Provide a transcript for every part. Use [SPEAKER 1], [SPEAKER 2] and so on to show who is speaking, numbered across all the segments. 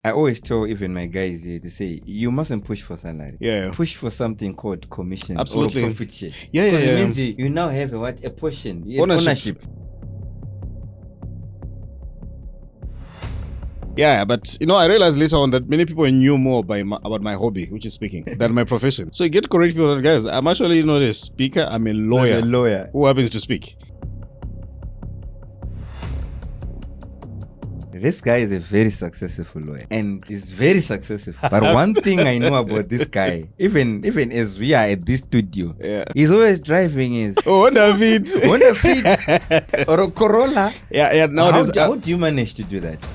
[SPEAKER 1] I always tell even my guys here to say, you mustn't push for salary.
[SPEAKER 2] Yeah.
[SPEAKER 1] Push for something called commission
[SPEAKER 2] Absolutely.
[SPEAKER 1] or profit share.
[SPEAKER 2] Yeah,
[SPEAKER 1] Because
[SPEAKER 2] yeah,
[SPEAKER 1] it
[SPEAKER 2] yeah.
[SPEAKER 1] means you now have a portion,
[SPEAKER 2] Ownership. Yeah, but I realized later on that many people knew more about my hobby, which is speaking, than my profession. So you get to correct people that, guys, I'm actually not a speaker, I'm a lawyer.
[SPEAKER 1] I'm a lawyer
[SPEAKER 2] who happens to speak.
[SPEAKER 1] This guy is a very successful lawyer and is very successful. But one thing I know about this guy, even as we are at this studio, he's always driving his
[SPEAKER 2] Honda Fit
[SPEAKER 1] or a Corolla.
[SPEAKER 2] Yeah. Nowadays,
[SPEAKER 1] how do you manage to do that?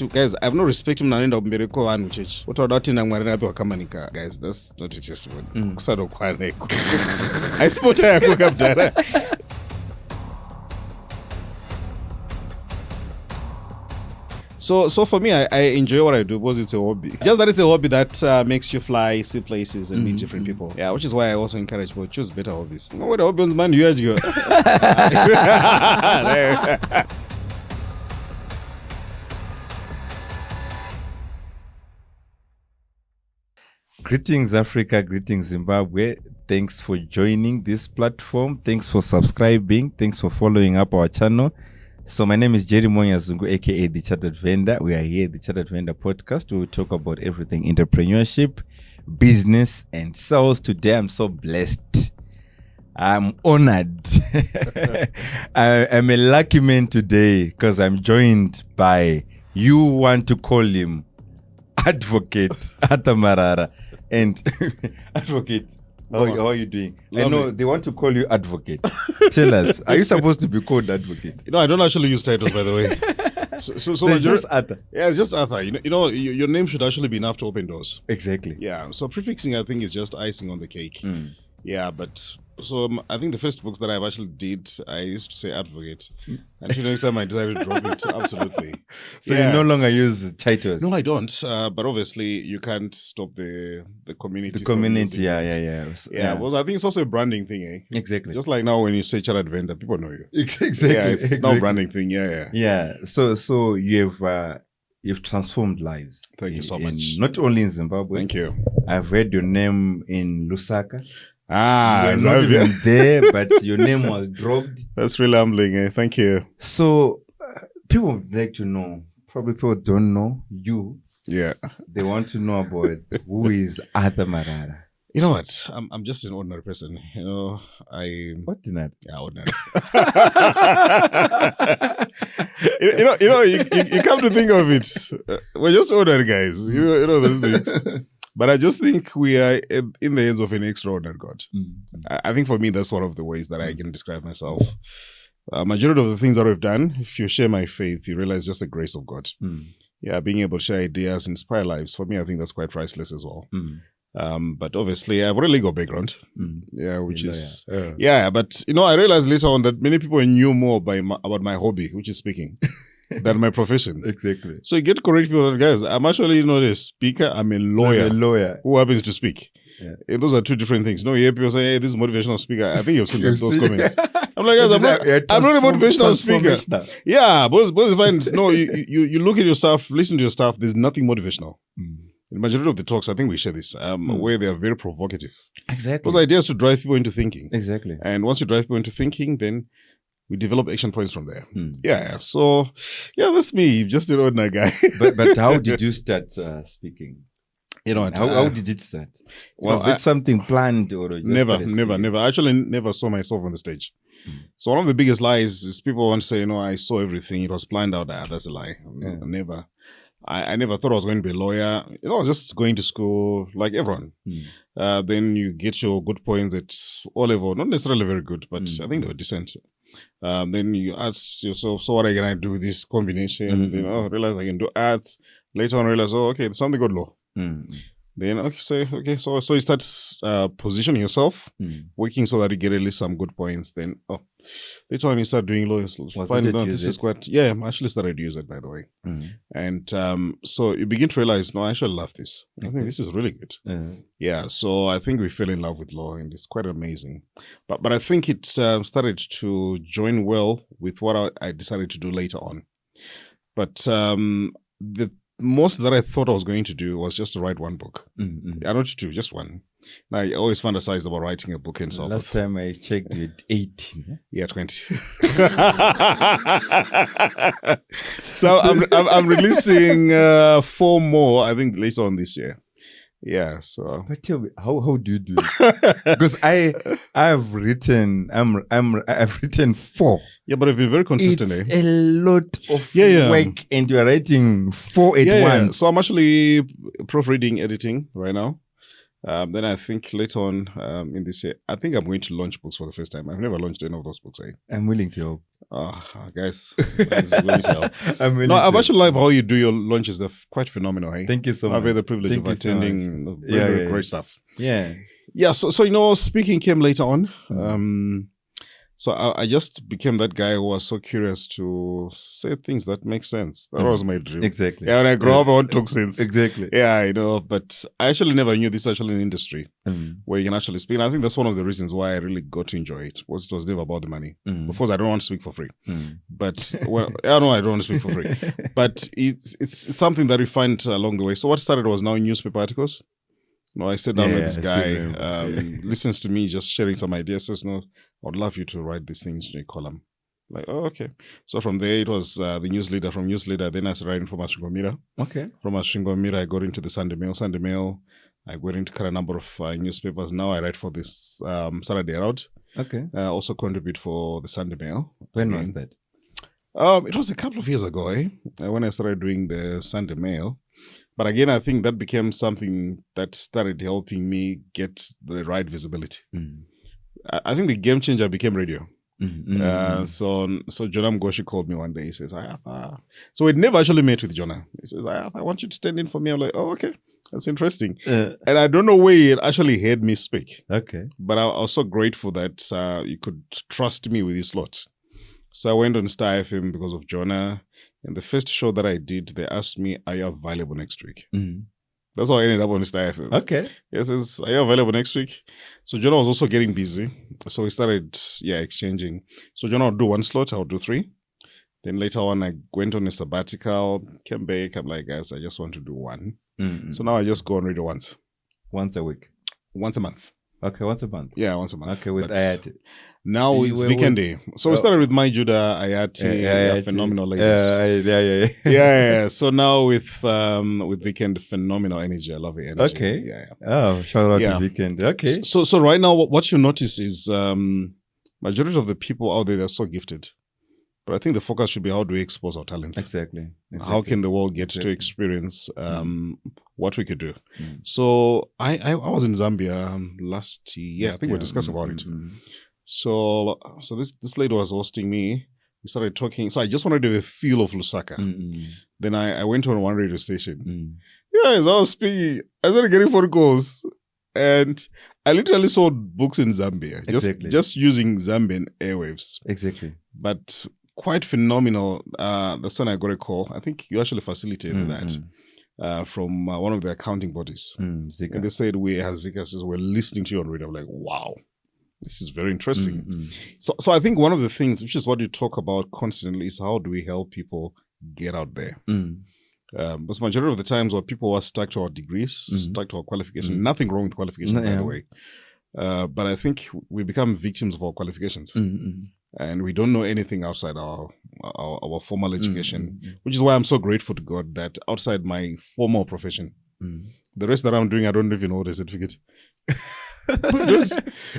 [SPEAKER 2] Guys, I have no respect him naenda kumbereko vanhu chechi utoda na mwari napi wakamanika. Guys, that's not a testimony. Kusadokwaneko aisipota yako kabdara. So for me, I enjoy what I do because it's a hobby. Just that it's a hobby that makes you fly, see places, and meet different people. Yeah, which is why I also encourage people to choose better hobbies. No, what hobbies, man, you go.
[SPEAKER 1] Greetings, Africa. Greetings, Zimbabwe. Thanks for joining this platform. Thanks for subscribing. Thanks for following up our channel. So my name is Jerry Zungu, aka The Chartered Vendor. We are here at The Chartered Vendor Podcast. We will talk about everything entrepreneurship, business, and sales. Today I'm so blessed. I'm honored. I'm a lucky man today because I'm joined by, you want to call him Advocate Arthur Marara. And Advocate, how are you doing?
[SPEAKER 2] Lovely.
[SPEAKER 1] I know they want to call you Advocate. Tell us, are you supposed to be called Advocate?
[SPEAKER 2] I don't actually use titles, by the way. So
[SPEAKER 1] it's just Arthur.
[SPEAKER 2] Yeah, it's just Arthur. Your name should actually be enough to open doors.
[SPEAKER 1] Exactly.
[SPEAKER 2] Yeah. So prefixing, I think, is just icing on the cake. Yeah, but so I think the first books that I've actually did, I used to say Advocate. Until next time I decided to drop it. Absolutely.
[SPEAKER 1] So you no longer use titles?
[SPEAKER 2] No, I don't. But obviously, you can't stop the community.
[SPEAKER 1] The community, yeah.
[SPEAKER 2] Yeah, well, I think it's also a branding thing, eh?
[SPEAKER 1] Exactly.
[SPEAKER 2] Just like now when you say Chartered Vendor, people know you.
[SPEAKER 1] Exactly.
[SPEAKER 2] Yeah, it's now a branding thing. Yeah.
[SPEAKER 1] Yeah. So you've transformed lives.
[SPEAKER 2] Thank you so much.
[SPEAKER 1] Not only in Zimbabwe.
[SPEAKER 2] Thank you.
[SPEAKER 1] I've heard your name in Lusaka.
[SPEAKER 2] You're
[SPEAKER 1] not even there, but your name was dropped.
[SPEAKER 2] That's really humbling, eh? Thank you.
[SPEAKER 1] So people would like to know, probably people don't know you.
[SPEAKER 2] Yeah.
[SPEAKER 1] They want to know about who is Arthur Marara.
[SPEAKER 2] You know what? I'm just an ordinary person.
[SPEAKER 1] Ordinary?
[SPEAKER 2] Yeah, ordinary. you come to think of it, we're just ordinary guys. You know those things. But I just think we are in the hands of an extraordinary God. I think for me, that's one of the ways that I can describe myself. Majority of the things that we've done, if you share my faith, you realize just the grace of God. Yeah, being able to share ideas, inspire lives. For me, I think that's quite priceless as well. But obviously, I've got a legal background. Yeah, which is... Yeah, but, I realized later on that many people knew more about my hobby, which is speaking. Than my profession.
[SPEAKER 1] Exactly.
[SPEAKER 2] So you get to correct people that, guys, I'm actually not a speaker, I'm a lawyer.
[SPEAKER 1] I'm a lawyer
[SPEAKER 2] who happens to speak.
[SPEAKER 1] Yeah.
[SPEAKER 2] Those are two different things. You hear people say, hey, this is motivational speaker. I think you've seen those comments. I'm like, guys, I'm not a motivational speaker. Yeah, but fine. No, you look at your stuff, listen to your stuff, there's nothing motivational. The majority of the talks, I think we share this, where they are very provocative.
[SPEAKER 1] Exactly.
[SPEAKER 2] Those ideas to drive people into thinking.
[SPEAKER 1] Exactly.
[SPEAKER 2] And once you drive people into thinking, then we develop action points from there. Yeah. So, that's me. Just an ordinary guy.
[SPEAKER 1] but how did you start speaking? How did it start? Was it something planned or just
[SPEAKER 2] never? I actually never saw myself on the stage. So one of the biggest lies is people want to say, I saw everything. It was planned out. That's a lie. Never. I never thought I was going to be a lawyer. I was just going to school like everyone. Then you get your good points at O level. Not necessarily very good, but I think they were decent. Then you ask yourself, so what are you going to do with this combination? Realize I can do arts. Later on, realize, okay, there's something good law. Then, so you start positioning yourself, working so that you get at least some good points. Then, later on, you start doing lawyers. This is quite, I actually started to use it, by the way. And so you begin to realize, no, I actually love this. I think this is really good. Yeah, so I think we fell in love with law, and it's quite amazing. But I think it started to join well with what I decided to do later on. But the most that I thought I was going to do was just to write one book. I don't do just one. I always fantasized about writing a book and so
[SPEAKER 1] Last time I checked, you had 18.
[SPEAKER 2] Yeah, 20. So I'm releasing 4 more, I think, later on this year. Yeah, so.
[SPEAKER 1] But tell me, how do you do it? Because I've written 4.
[SPEAKER 2] Yeah, but I've been very consistent.
[SPEAKER 1] It's a lot of work, and you're writing 4 at once.
[SPEAKER 2] Yeah. So I'm actually proofreading, editing right now. Then I think later on in this year, I think I'm going to launch books for the first time. I've never launched any of those books.
[SPEAKER 1] I'm willing to help.
[SPEAKER 2] Guys, willing to help. I've actually loved how you do your launches. They're quite phenomenal. Hey?
[SPEAKER 1] Thank you so much.
[SPEAKER 2] I've had the privilege of attending. Very great stuff.
[SPEAKER 1] Yeah.
[SPEAKER 2] Yeah. So speaking came later on. So I just became that guy who was so curious to say things that make sense. That was my dream.
[SPEAKER 1] Exactly.
[SPEAKER 2] Yeah, when I grow up, I want to talk sense.
[SPEAKER 1] Exactly.
[SPEAKER 2] Yeah, but I actually never knew this is actually an industry where you can actually speak. And I think that's one of the reasons why I really got to enjoy it. It was never about the money. Of course, I don't want to speak for free. But, I don't want to speak for free. But it's something that we find along the way. So what started was now newspaper articles. I sat down with this guy, listens to me just sharing some ideas, says, no, I'd love you to write these things in a column. Like, oh, okay. So from there, it was the news leader. From news leader, then I started writing from Ashingwa Mirror.
[SPEAKER 1] Okay.
[SPEAKER 2] From Ashingwa Mirror, I got into the Sunday Mail. Sunday Mail, I got into quite a number of newspapers. Now I write for this Saturday Herald.
[SPEAKER 1] Okay.
[SPEAKER 2] I also contribute for the Sunday Mail.
[SPEAKER 1] When was that?
[SPEAKER 2] It was a couple of years ago, when I started doing the Sunday Mail. But again, I think that became something that started helping me get the right visibility. I think the game changer became radio. So Jonah Mgoshi called me one day. He says, so we'd never actually met with Jonah. He says, I want you to stand in for me. I'm like, oh, okay. That's interesting. And I don't know where he actually heard me speak.
[SPEAKER 1] Okay.
[SPEAKER 2] But I was so grateful that you could trust me with this slot. So I went on Star FM because of Jonah. And the first show that I did, they asked me, are you available next week? That's how I ended up on Star FM.
[SPEAKER 1] Okay.
[SPEAKER 2] He says, are you available next week? So Jonah was also getting busy. So we started, exchanging. So Jonah would do 1 slot, I would do 3. Then later on, I went on a sabbatical, came back. I'm like, guys, I just want to do 1. So now I just go on radio once.
[SPEAKER 1] Once a week?
[SPEAKER 2] Once a month.
[SPEAKER 1] Okay, once a month.
[SPEAKER 2] Yeah, once a month.
[SPEAKER 1] Okay, with Ayati.
[SPEAKER 2] Now it's weekend day. So we started with My Judah, Ayati, phenomenal ladies. Yeah. So now with Weekend, phenomenal energy. I love the energy.
[SPEAKER 1] Okay.
[SPEAKER 2] Yeah.
[SPEAKER 1] Oh, shout out to Weekend. Okay.
[SPEAKER 2] So right now, what you notice is majority of the people out there, they're so gifted. But I think the focus should be how do we expose our talents?
[SPEAKER 1] Exactly.
[SPEAKER 2] How can the world get to experience what we could do? So I was in Zambia last year. I think we discussed about it. So this lady was hosting me. We started talking. So I just wanted to have a feel of Lusaka. Then I went on one radio station. As I was speaking, I started getting phone calls. And I literally sold books in Zambia. Just using Zambian airwaves.
[SPEAKER 1] Exactly.
[SPEAKER 2] But quite phenomenal. That's when I got a call. I think you actually facilitated that from one of the accounting bodies.
[SPEAKER 1] Zika.
[SPEAKER 2] And they said, Zika says, we're listening to you on radio. I'm like, wow, this is very interesting. So I think one of the things, which is what you talk about constantly, is how do we help people get out there? Because majority of the times what people are stuck to our degrees, stuck to our qualifications. Nothing wrong with qualifications, by the way. But I think we become victims of our qualifications. And we don't know anything outside our formal education, which is why I'm so grateful to God that outside my formal profession, the rest that I'm doing, I don't even hold a certificate.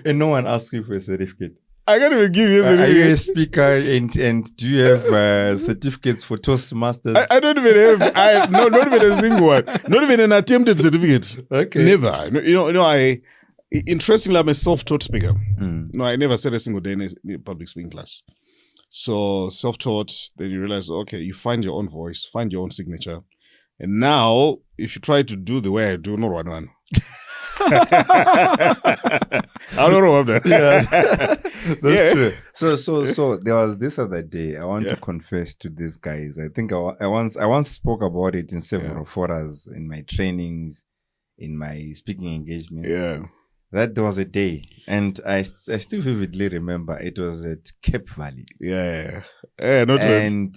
[SPEAKER 1] And no one asks you for a certificate.
[SPEAKER 2] I can't even give you a certificate.
[SPEAKER 1] Are you a speaker and do you have certificates for Toastmasters?
[SPEAKER 2] I don't even have, not even a single one. Not even an attempted certificate.
[SPEAKER 1] Okay.
[SPEAKER 2] Never. Interestingly, I'm a self-taught speaker. No, I never said a single day in a public speaking class. So self-taught, then you realize, okay, you find your own voice, find your own signature. And now, if you try to do the way I do, no one. I don't know about that.
[SPEAKER 1] That's true. So there was this other day. I want to confess to these guys. I think I once spoke about it in several forums, in my trainings, in my speaking engagements.
[SPEAKER 2] Yeah.
[SPEAKER 1] That there was a day, and I still vividly remember it was at Cape Valley.
[SPEAKER 2] Yeah.
[SPEAKER 1] And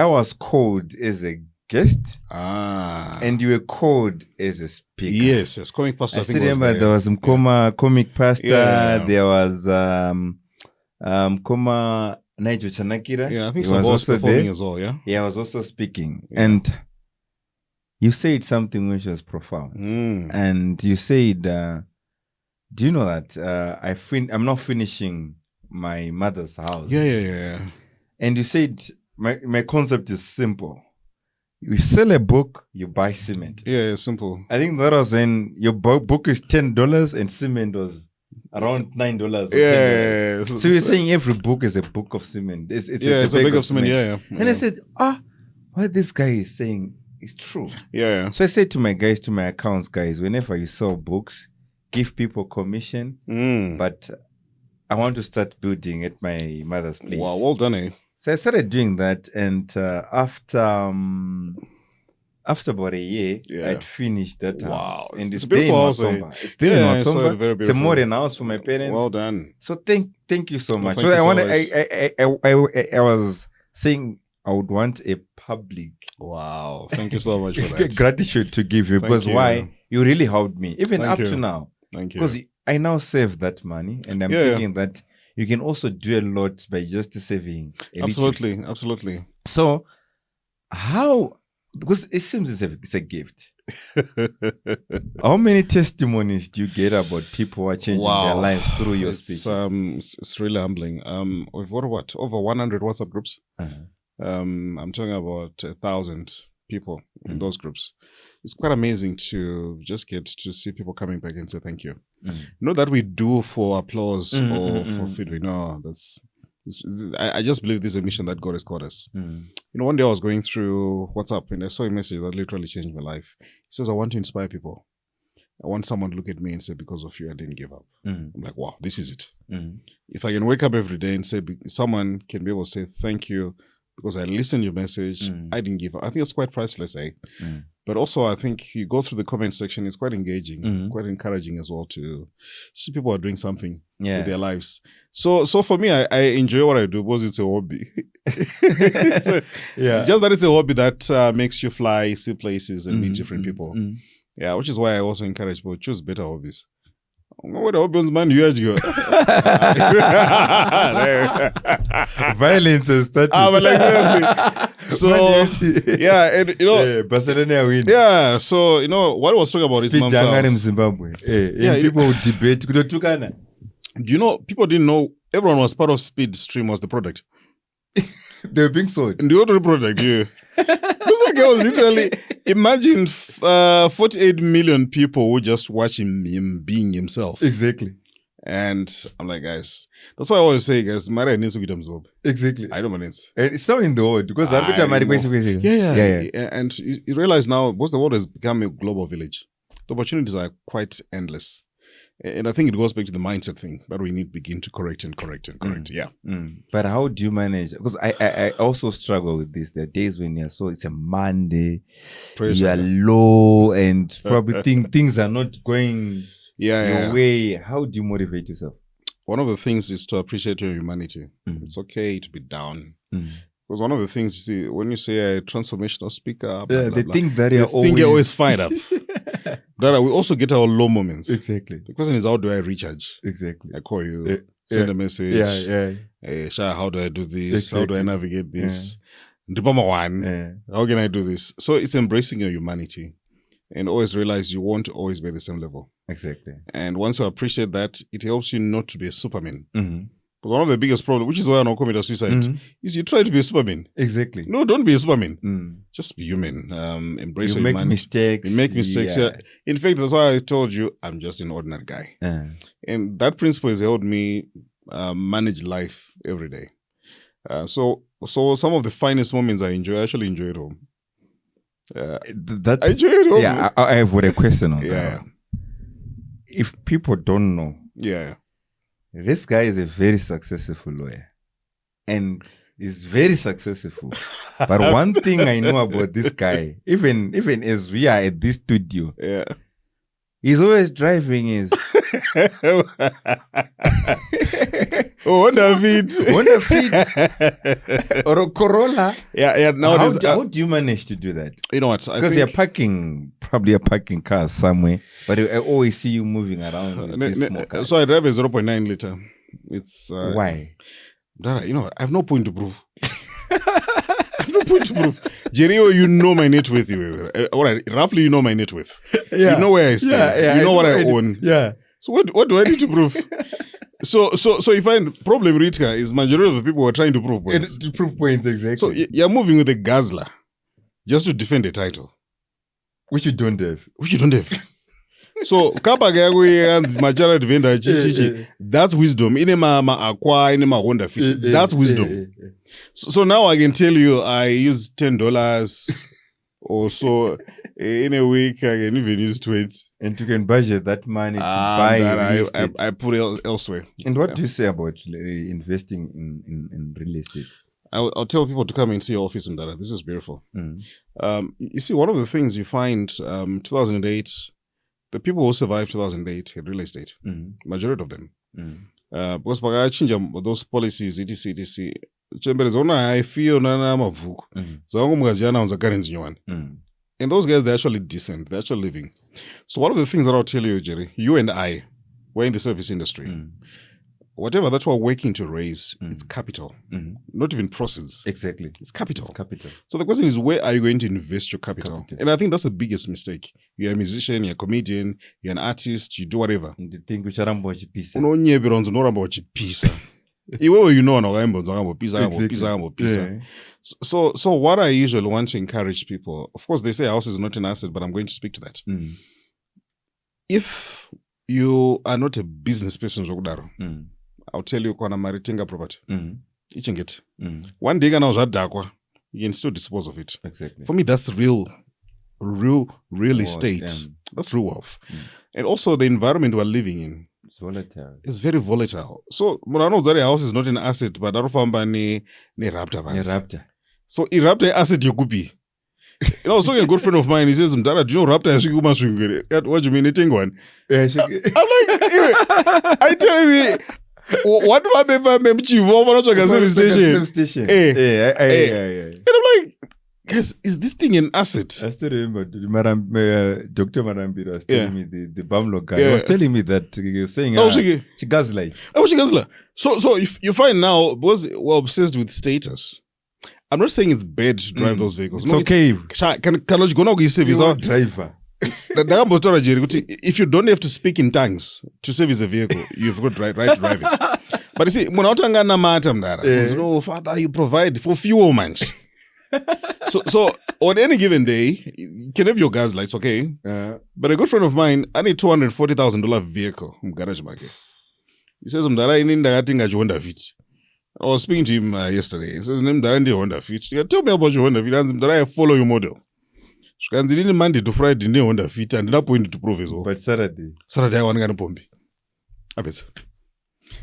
[SPEAKER 1] I was called as a guest,
[SPEAKER 2] Ah.
[SPEAKER 1] and you were called as a speaker.
[SPEAKER 2] Yes, comic pastor.
[SPEAKER 1] I
[SPEAKER 2] I
[SPEAKER 1] still
[SPEAKER 2] think was
[SPEAKER 1] remember there was comic pastor.
[SPEAKER 2] Yeah.
[SPEAKER 1] There was Koma Nigel Chanakira.
[SPEAKER 2] Yeah, I think
[SPEAKER 1] he
[SPEAKER 2] so.
[SPEAKER 1] was also
[SPEAKER 2] performing
[SPEAKER 1] there.
[SPEAKER 2] as well. Yeah.
[SPEAKER 1] Yeah, I was also speaking,
[SPEAKER 2] Yeah.
[SPEAKER 1] and you said something which was profound. And you said, "Do you know that I'm not finishing my mother's house?"
[SPEAKER 2] Yeah.
[SPEAKER 1] And you said, "My concept is simple. You sell a book, you buy cement."
[SPEAKER 2] Yeah, simple.
[SPEAKER 1] I think that was when your book is $10 and cement was around $9 or $10.
[SPEAKER 2] Yeah.
[SPEAKER 1] So you're saying every book is a book of cement. It's
[SPEAKER 2] a
[SPEAKER 1] bag
[SPEAKER 2] bag of cement. Yeah.
[SPEAKER 1] And I said, what this guy is saying is true.
[SPEAKER 2] Yeah.
[SPEAKER 1] So I said to my accounts guys, whenever you sell books, give people commission. But I want to start building at my mother's place.
[SPEAKER 2] Wow, well done, eh?
[SPEAKER 1] So I started doing that, and after about a year, I'd finished that house. And
[SPEAKER 2] it's
[SPEAKER 1] it's
[SPEAKER 2] beautiful house.
[SPEAKER 1] It's still in Watsomba.
[SPEAKER 2] Very
[SPEAKER 1] It's a modern house for my parents.
[SPEAKER 2] Well done.
[SPEAKER 1] So thank you so much.
[SPEAKER 2] Thank
[SPEAKER 1] So
[SPEAKER 2] you
[SPEAKER 1] I was saying I would want a public
[SPEAKER 2] Thank you so much for that.
[SPEAKER 1] gratitude to give you, because why? You really helped me, even
[SPEAKER 2] Thank
[SPEAKER 1] up
[SPEAKER 2] you.
[SPEAKER 1] to now.
[SPEAKER 2] Thank you.
[SPEAKER 1] Because I now save that money, and I'm thinking that you can also do a lot by just saving a
[SPEAKER 2] Absolutely.
[SPEAKER 1] little.
[SPEAKER 2] Absolutely.
[SPEAKER 1] So how, because it seems it's a gift. How many testimonies do you get about people who are changing their lives through your speaking?
[SPEAKER 2] It's really humbling. We've got over 100 WhatsApp groups. I'm talking about 1,000 people in those groups. It's quite amazing to just get to see people coming back and say thank you. Not that we do for applause or for feedback. No, I just believe this is a mission that God has called us. One day I was going through WhatsApp and I saw a message that literally changed my life. It says, "I want to inspire people. I want someone to look at me and say, because of you, I didn't give up." I'm like, wow, this is it. If I can wake up every day and say, someone can be able to say thank you because I listened to your message, I didn't give up. I think it's quite priceless, eh? But also, I think you go through the comment section, it's quite engaging, quite encouraging as well to see people are doing something with their lives. So for me, I enjoy what I do because it's a hobby. It's just that it's a hobby that makes you fly, see places, and meet different people. Yeah, which is why I also encourage people to choose better hobbies. What hobbies, man? You have to go.
[SPEAKER 1] Violence has started.
[SPEAKER 2] But like seriously. So and
[SPEAKER 1] Barcelona win.
[SPEAKER 2] Yeah, so what I was talking about is mom's house.
[SPEAKER 1] Zimbabwe. People would debate.
[SPEAKER 2] Do people didn't know everyone was part of Speed Stream was the product.
[SPEAKER 1] They were being sold.
[SPEAKER 2] And the other product, Because that guy was literally, imagine 48 million people who just watching him being himself.
[SPEAKER 1] Exactly.
[SPEAKER 2] And I'm like, guys, that's why I always say, guys, Mara needs to get himself.
[SPEAKER 1] Exactly.
[SPEAKER 2] I don't know.
[SPEAKER 1] It's not in the world because
[SPEAKER 2] And you realize now, because the world has become a global village, the opportunities are quite endless. And I think it goes back to the mindset thing that we need to begin to correct. Yeah.
[SPEAKER 1] But how do you manage? Because I also struggle with this. There are days when it's a Monday, you are low and probably things are not going your way. How do you motivate yourself?
[SPEAKER 2] One of the things is to appreciate your humanity. It's okay to be down. Because one of the things, you see, when you say a transformational speaker,
[SPEAKER 1] they think that
[SPEAKER 2] you're always fired up. That we also get our low moments.
[SPEAKER 1] Exactly.
[SPEAKER 2] The question is, how do I recharge?
[SPEAKER 1] Exactly.
[SPEAKER 2] I call you, send a message. Hey, Shah, how do I do this? Exactly. How do I navigate this? How can I do this? So it's embracing your humanity and always realize you won't always be at the same level.
[SPEAKER 1] Exactly.
[SPEAKER 2] And once you appreciate that, it helps you not to be a Superman. But one of the biggest problems, which is why I don't commit suicide, is you try to be a Superman.
[SPEAKER 1] Exactly.
[SPEAKER 2] No, don't be a Superman. Just be human. Embrace your humanity.
[SPEAKER 1] Mistakes.
[SPEAKER 2] You make mistakes. Yeah. In fact, that's why I told you I'm just an ordinary guy. And that principle has helped me manage life every day. So some of the finest moments I actually enjoy at home. I enjoy it at home.
[SPEAKER 1] Yeah, I have a question on that. If people don't know. This guy is a very successful lawyer and is very successful. But one thing I know about this guy, even as we are at this studio, he's always driving his
[SPEAKER 2] Oh, Honda Fit.
[SPEAKER 1] Honda Fit or a Corolla.
[SPEAKER 2] Yeah. Nowadays,
[SPEAKER 1] How do you manage to do that?
[SPEAKER 2] You know what?
[SPEAKER 1] Because you're parking cars somewhere, but I always see you moving around with this small car.
[SPEAKER 2] So I drive a 0.9 liter. It's
[SPEAKER 1] why?
[SPEAKER 2] Dara, you know, I have no point to prove. Jerry, you know my net worth. All right, roughly you know my net worth. Yeah. You know where I stay. You know what I own.
[SPEAKER 1] Yeah.
[SPEAKER 2] So what do I need to prove? So you find problem, Ritka, is majority of the people who are trying to prove points.
[SPEAKER 1] To prove points, exactly.
[SPEAKER 2] So you're moving with a guzzler just to defend a title.
[SPEAKER 1] Which you don't have.
[SPEAKER 2] So majority vendor that's wisdom. Inema Aqua, inema Honda Fit. That's wisdom. So now I can tell you I use $10 or so in a week. I can even use 20.
[SPEAKER 1] And you can budget that money to buy real estate.
[SPEAKER 2] I put it elsewhere.
[SPEAKER 1] And what do you say about investing in real estate?
[SPEAKER 2] I'll tell people to come and see your office in Dara. This is beautiful. You see, one of the things you find 2008, the people who survived 2008 had real estate. Majority of them. Because I change those policies, etc. I feel and those guys, they're actually decent. They're actually living. So one of the things that I'll tell you, Jerry, you and I, we're in the service industry. Whatever that we're working to raise, it's capital. Not even proceeds.
[SPEAKER 1] Exactly.
[SPEAKER 2] It's capital.
[SPEAKER 1] It's capital.
[SPEAKER 2] So the question is, where are you going to invest your capital? And I think that's the biggest mistake. You're a musician, you're a comedian, you're an artist, you do whatever.
[SPEAKER 1] You think which are about pizza.
[SPEAKER 2] So what I usually want to encourage people, of course, they say house is not an asset, but I'm going to speak to that. If you are not a business person, I'll tell you, Kwana Maritinga property. It. One day, you can still dispose of it.
[SPEAKER 1] Exactly.
[SPEAKER 2] For me, that's real estate. That's real wealth. And also the environment we're living in.
[SPEAKER 1] It's volatile.
[SPEAKER 2] It's very volatile. So, I know that a house is not an asset, but I don't ne Raptor. So, a Raptor asset you could be. I was talking to a good friend of mine. He says, Dara, do you know Raptor has what do you mean? I'm like, I tell you, what do I mean? Service station. And I'm like, guys, is this thing an asset?
[SPEAKER 1] I still remember Dr. Marambira was telling me the Bamlo guy. He was telling me that he was saying she gaslight.
[SPEAKER 2] So if you find now, because we're obsessed with status, I'm not saying it's bad to drive those vehicles.
[SPEAKER 1] It's okay.
[SPEAKER 2] You're
[SPEAKER 1] a driver.
[SPEAKER 2] If you don't have to speak in tongues to service a vehicle, you've got right to drive it. But you see, Father, you provide for fuel, man. So on any given day, you can have your gas lights, okay? But a good friend of mine, I need $240,000 vehicle in garage market. He says, Honda Fit. I was speaking to him yesterday. He says, Honda Fit. Tell me about your Honda Fit. I follow your model. Monday to Friday, Honda Fit, and not point to prove as well.
[SPEAKER 1] But Saturday,
[SPEAKER 2] I want to go to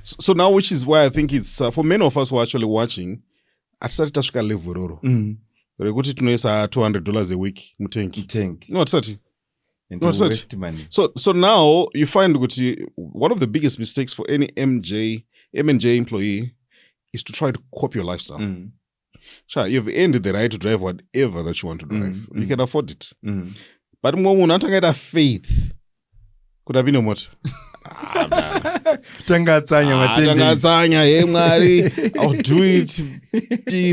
[SPEAKER 2] So now, which is why I think it's for many of us who are actually watching, at started to level. But I got it to know $200 a week.
[SPEAKER 1] Tank.
[SPEAKER 2] No, it's $30.
[SPEAKER 1] No, it's waste money.
[SPEAKER 2] So now you find one of the biggest mistakes for any M&J employee is to try to copy your lifestyle. Sure, you've earned the right to drive whatever that you want to drive. You can afford it. But when not get faith, could have been a what? I'll do it.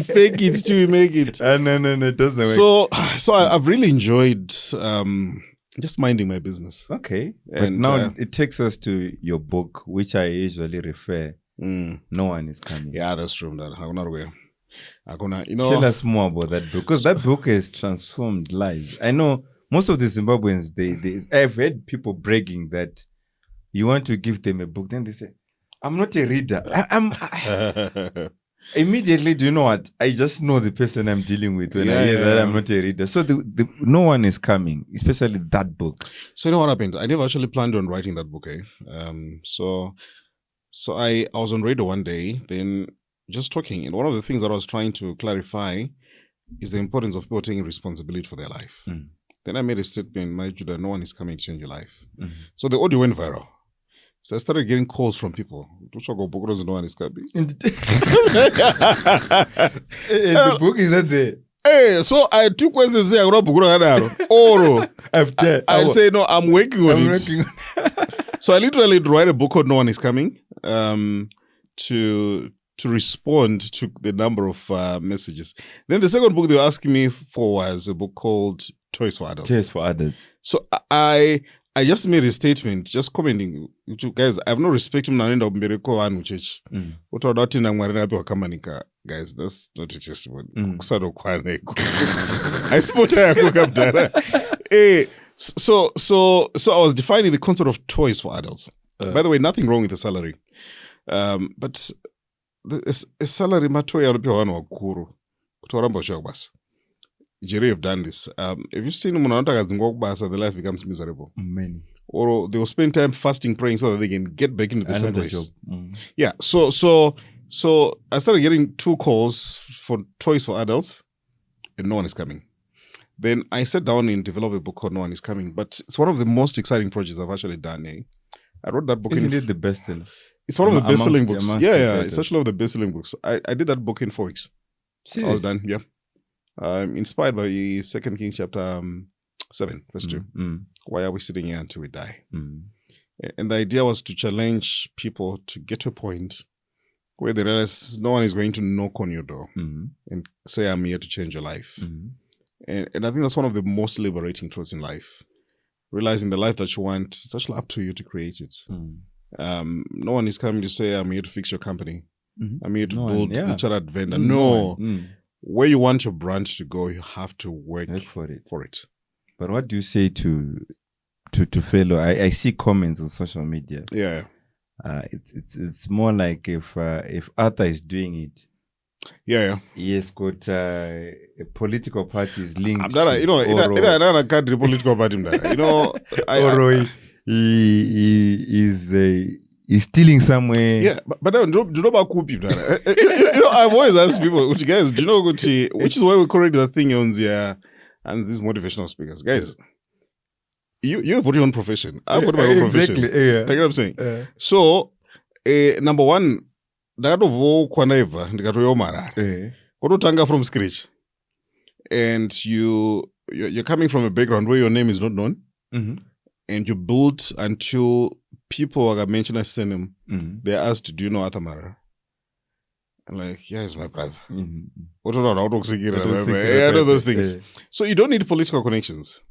[SPEAKER 2] Fake it till we make it.
[SPEAKER 1] No, it doesn't work.
[SPEAKER 2] So I've really enjoyed just minding my business.
[SPEAKER 1] Okay. And now it takes us to your book, which I usually refer. No One Is Coming.
[SPEAKER 2] Yeah, that's true. I'm not aware.
[SPEAKER 1] Tell us more about that book, because that book has transformed lives. I know most of the Zimbabweans, I've heard people bragging that you want to give them a book, then they say, I'm not a reader. Immediately, do you know what? I just know the person I'm dealing with when I hear that I'm not a reader. So the No One Is Coming, especially that book.
[SPEAKER 2] So you know what happened? I never actually planned on writing that book. So I was on radio one day, then just talking, and one of the things that I was trying to clarify is the importance of people taking responsibility for their life. Then I made a statement, my Judah, no one is coming to change your life. So the audio went viral. So I started getting calls from people. And
[SPEAKER 1] the book is not there.
[SPEAKER 2] Hey, so I had 2 questions saying or I say no, I'm working on it. So I literally write a book called No One Is Coming to respond to the number of messages. Then the second book they were asking me for was a book called Toys for Adults.
[SPEAKER 1] Toys for Adults.
[SPEAKER 2] So I just made a statement, just commenting. Guys, I have no respect to Mnanenda Mbereko Anu Church. Guys, that's not a testimony. I spoke So I was defining the concept of toys for adults. By the way, nothing wrong with the salary. But a salary matoy Jerry have done this. If you've seen the life becomes miserable.
[SPEAKER 1] Many.
[SPEAKER 2] Or they will spend time fasting, praying so that they can get back into the same place. Yeah. So I started getting 2 calls for toys for adults, and No One Is Coming. Then I sat down and developed a book called No One Is Coming. But it's one of the most exciting projects I've actually done. I wrote that book.
[SPEAKER 1] Isn't it the bestseller?
[SPEAKER 2] It's one of the best-selling books. Yeah. It's actually one of the best-selling books. I did that book in 4 weeks.
[SPEAKER 1] Serious?
[SPEAKER 2] I was done. Yeah. Inspired by 2 Kings chapter 7, verse 2. Why are we sitting here until we die? And the idea was to challenge people to get to a point where they realize no one is going to knock on your door and say, I'm here to change your life. And I think that's one of the most liberating truths in life. Realizing the life that you want, it's actually up to you to create it. No one is coming to say, I'm here to fix your company. I'm here to build the chartered vendor. No. Where you want your brand to go, you have to work for it.
[SPEAKER 1] But what do you say to fellow? I see comments on social media.
[SPEAKER 2] Yeah.
[SPEAKER 1] It's more like if Arthur is doing it.
[SPEAKER 2] Yeah.
[SPEAKER 1] He has got a political parties linked.
[SPEAKER 2] I can't do political party.
[SPEAKER 1] He's stealing somewhere.
[SPEAKER 2] Yeah, but do you know about cool people? I've always asked people, guys, do you know which is why we correct the thing on the and these motivational speakers, guys. You have your own profession. I've got my own profession.
[SPEAKER 1] Exactly. Yeah.
[SPEAKER 2] Like what I'm saying. So, number one, that of all kwaneva, Arthur Marara. Tanga from scratch, and you're coming from a background where your name is not known, and you build until people are mentioned as surname. They're asked, "Do you know Arthur Marara?" I'm like, "Yeah, he's my brother." I know those things. So you don't need political connections,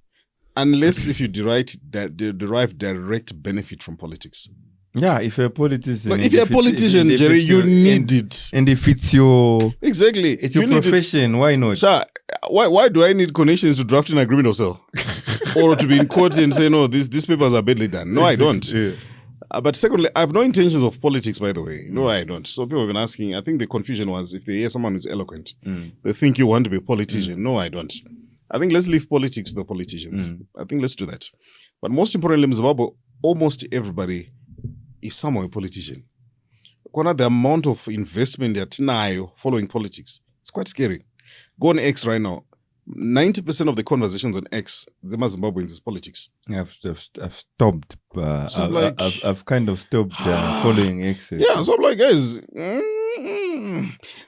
[SPEAKER 2] unless if you derive direct benefit from politics.
[SPEAKER 1] Yeah, if you're a politician.
[SPEAKER 2] But if you're a politician, Jerry, you need it.
[SPEAKER 1] And if it's your...
[SPEAKER 2] Exactly.
[SPEAKER 1] It's your profession, why not?
[SPEAKER 2] Sir, why do I need connections to draft an agreement or sell? Or to be in court and say, no, these papers are badly done. No, exactly. I don't. Yeah. But secondly, I have no intentions of politics, by the way. No, I don't. So people have been asking, I think the confusion was if they hear someone who's eloquent, they think you want to be a politician. No, I don't. I think let's leave politics to the politicians. I think let's do that. But most importantly, in Zimbabwe, almost everybody is somehow a politician. The amount of investment that now following politics, it's quite scary. Go on X right now. 90% of the conversations on X, Zimbabweans, is politics.
[SPEAKER 1] I've stopped. I've kind of stopped following X.
[SPEAKER 2] Yeah, so I'm like, guys.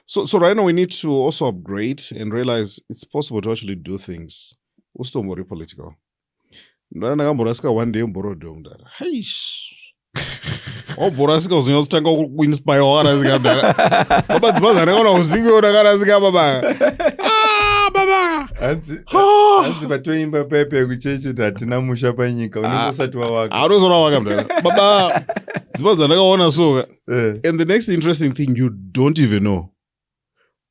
[SPEAKER 2] So right now we need to also upgrade and realize it's possible to actually do things. We're still more political. One day, Borasika was trying to inspire others. Baba.
[SPEAKER 1] Anzi batoimba pepe kuchechi tatina musha panyika unosati wawaka.
[SPEAKER 2] Arozora waka Baba. Zibaza ndakaona so. And the next interesting thing, you don't even know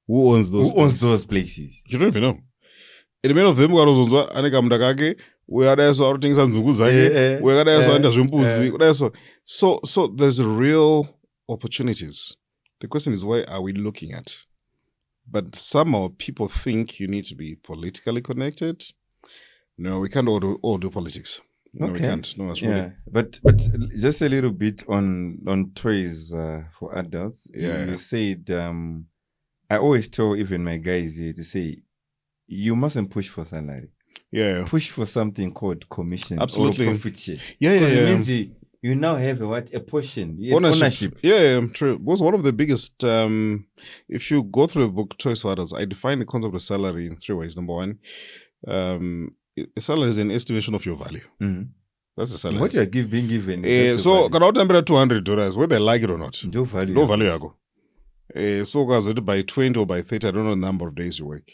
[SPEAKER 2] who owns those
[SPEAKER 1] places.
[SPEAKER 2] You don't even know. In the middle of them karozonzwa aneka mndakake uyadayeso arutengesa nzungu zake uyadayeso anda zvimbuzi udayeso. So there's real opportunities. The question is, why are we looking at? But somehow people think you need to be politically connected. No, we can't all do politics. No, we can't. No, that's really.
[SPEAKER 1] But just a little bit on toys for adults.
[SPEAKER 2] Yeah.
[SPEAKER 1] You said, I always tell even my guys here to say, you mustn't push for salary.
[SPEAKER 2] Yeah.
[SPEAKER 1] Push for something called commission.
[SPEAKER 2] Absolutely.
[SPEAKER 1] Or profit share.
[SPEAKER 2] Yeah.
[SPEAKER 1] It means you now have a portion, ownership.
[SPEAKER 2] Yeah, true. Was one of the biggest. If you go through the book Choice for Others, I define the concept of salary in 3 ways. Number one, a salary is an estimation of your value.
[SPEAKER 1] Mm-hmm.
[SPEAKER 2] That's the salary.
[SPEAKER 1] What you are being given.
[SPEAKER 2] So can I temper $200 whether I like it or not?
[SPEAKER 1] No value.
[SPEAKER 2] No value. So guys, by 20 or by 30, I don't know the number of days you work.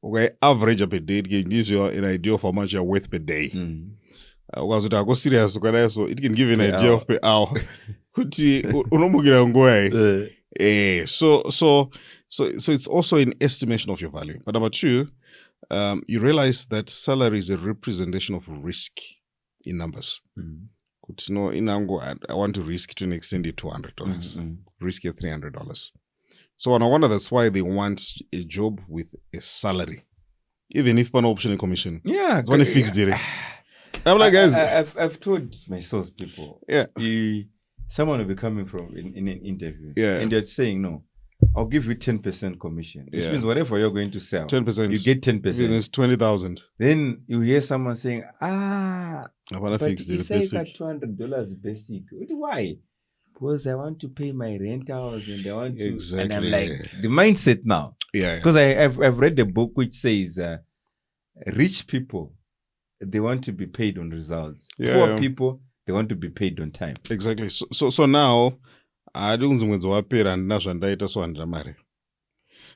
[SPEAKER 2] Okay, average up a day, it gives you an idea of how much you're worth per day. Because I go serious, so it can give you an idea of per hour. So it's also an estimation of your value. But number two, you realize that salary is a representation of risk in numbers. I want to risk to an extent $200, risk at $300. So I wonder that's why they want a job with a salary, even if no option in commission.
[SPEAKER 1] Yeah,
[SPEAKER 2] it's only fixed it. I'm like, guys,
[SPEAKER 1] I've told my sales people, someone will be coming from in an interview, and they're saying, no, I'll give you 10% commission. Which means whatever you're going to sell, 10%, you get 10%.
[SPEAKER 2] It's 20,000.
[SPEAKER 1] Then you hear someone saying, I want to
[SPEAKER 2] fix the basic.
[SPEAKER 1] $200 basic. Why? Because I want to pay my rentals and I want to.
[SPEAKER 2] Exactly.
[SPEAKER 1] And I'm like, the mindset now. Because I've read a book which says rich people, they want to be paid on results. Poor people, they want to be paid on time.
[SPEAKER 2] Exactly. So now,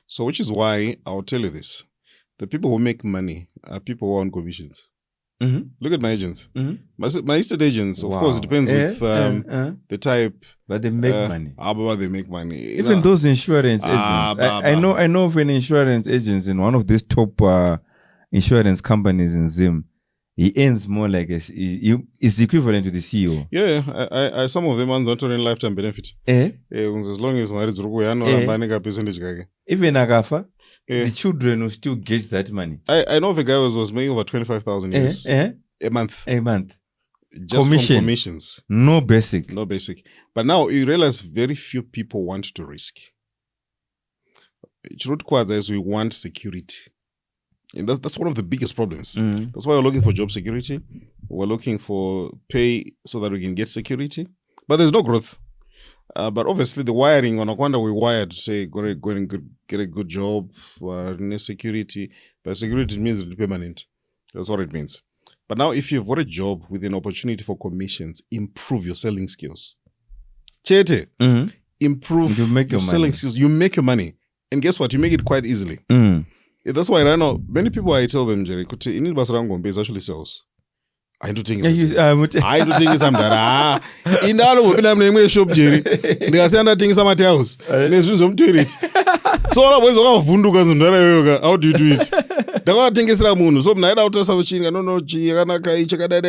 [SPEAKER 2] so which is why I'll tell you this. The people who make money are people who are on commissions. Look at my agents. My estate agents, of course, it depends with the type.
[SPEAKER 1] But they make money.
[SPEAKER 2] They make money.
[SPEAKER 1] Even those insurance agents. I know of an insurance agent in one of these top insurance companies in Zim. He earns more like is equivalent to the CEO.
[SPEAKER 2] Yeah, some of them are not on lifetime benefit. As long as marriage percentage.
[SPEAKER 1] Even Agafa, the children will still get that money.
[SPEAKER 2] I know if a guy was making over 25,000 a month.
[SPEAKER 1] A month.
[SPEAKER 2] Just from commissions.
[SPEAKER 1] No basic.
[SPEAKER 2] But now you realize very few people want to risk. We want security. And that's one of the biggest problems. That's why we're looking for job security. We're looking for pay so that we can get security. But there's no growth. But obviously the wiring on Akwanda, we wired to say, go and get a good job, security. But security means permanent. That's what it means. But now if you've got a job with an opportunity for commissions, improve your selling skills. Chete, improve your selling skills. You make your money. And guess what? You make it quite easily. That's why right now, many people I tell them, Jerry, in Basarangombe is actually sales. I do think it's something. In the other I'm naming a shop, Jerry. They are saying that thing somebody else. Let's do some to it. So I was how do you do it? The other thing is Ramun. So night out of Savaching, I don't know, Chiakanaka, Chakada,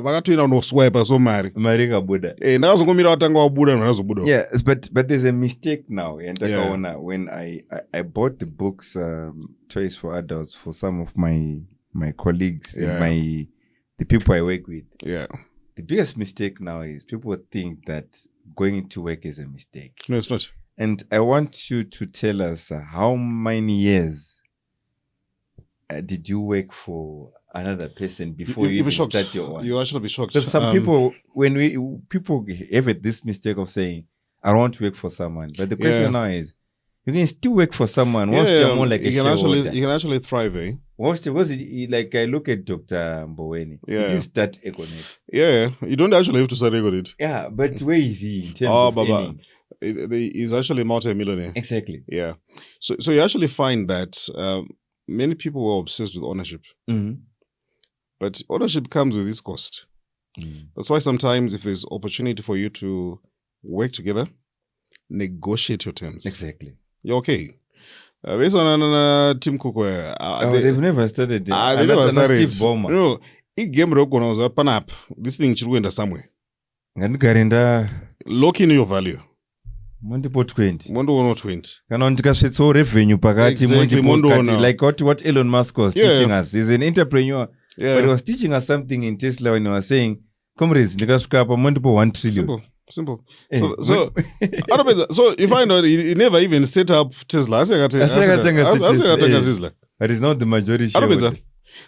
[SPEAKER 2] Vakatuna, no swiper, so
[SPEAKER 1] Marika Buddha.
[SPEAKER 2] And now so Gomira Tango Buddha and Razo.
[SPEAKER 1] Yeah, but there's a mistake now. When I bought the books, Choice for Adults, for some of my colleagues, the people I work with. The biggest mistake now is people think that going to work is a mistake.
[SPEAKER 2] No, it's not.
[SPEAKER 1] And I want you to tell us how many years did you work for another person before you even start your own?
[SPEAKER 2] You'll actually be shocked.
[SPEAKER 1] Because some people, people have this mistake of saying, I don't want to work for someone. But the question now is, you can still work for someone once you're more like a shareholder.
[SPEAKER 2] You can actually thrive, eh?
[SPEAKER 1] Was it like I look at Dr. Mboweni. He didn't start Econet.
[SPEAKER 2] Yeah, you don't actually have to start Econet.
[SPEAKER 1] Yeah, but where is he in terms of earning?
[SPEAKER 2] He's actually a multi-millionaire.
[SPEAKER 1] Exactly.
[SPEAKER 2] Yeah. So you actually find that many people were obsessed with ownership. But ownership comes with its cost. That's why sometimes if there's opportunity for you to work together, negotiate your terms.
[SPEAKER 1] Exactly.
[SPEAKER 2] You're okay. Based on Team Cookware.
[SPEAKER 1] They've never started.
[SPEAKER 2] They never started.
[SPEAKER 1] Steve Ballmer.
[SPEAKER 2] No, it game rock when I was up and up. This thing should go in somewhere. Lock in your value.
[SPEAKER 1] Multiple 20.
[SPEAKER 2] Mondo 20.
[SPEAKER 1] It's all revenue pakati. Like what Elon Musk was teaching us. He's an entrepreneur. But he was teaching us something in Tesla when he was saying, comrades, multiple 1 trillion.
[SPEAKER 2] Simple. So you find out he never even set up Tesla.
[SPEAKER 1] But it's not the majority.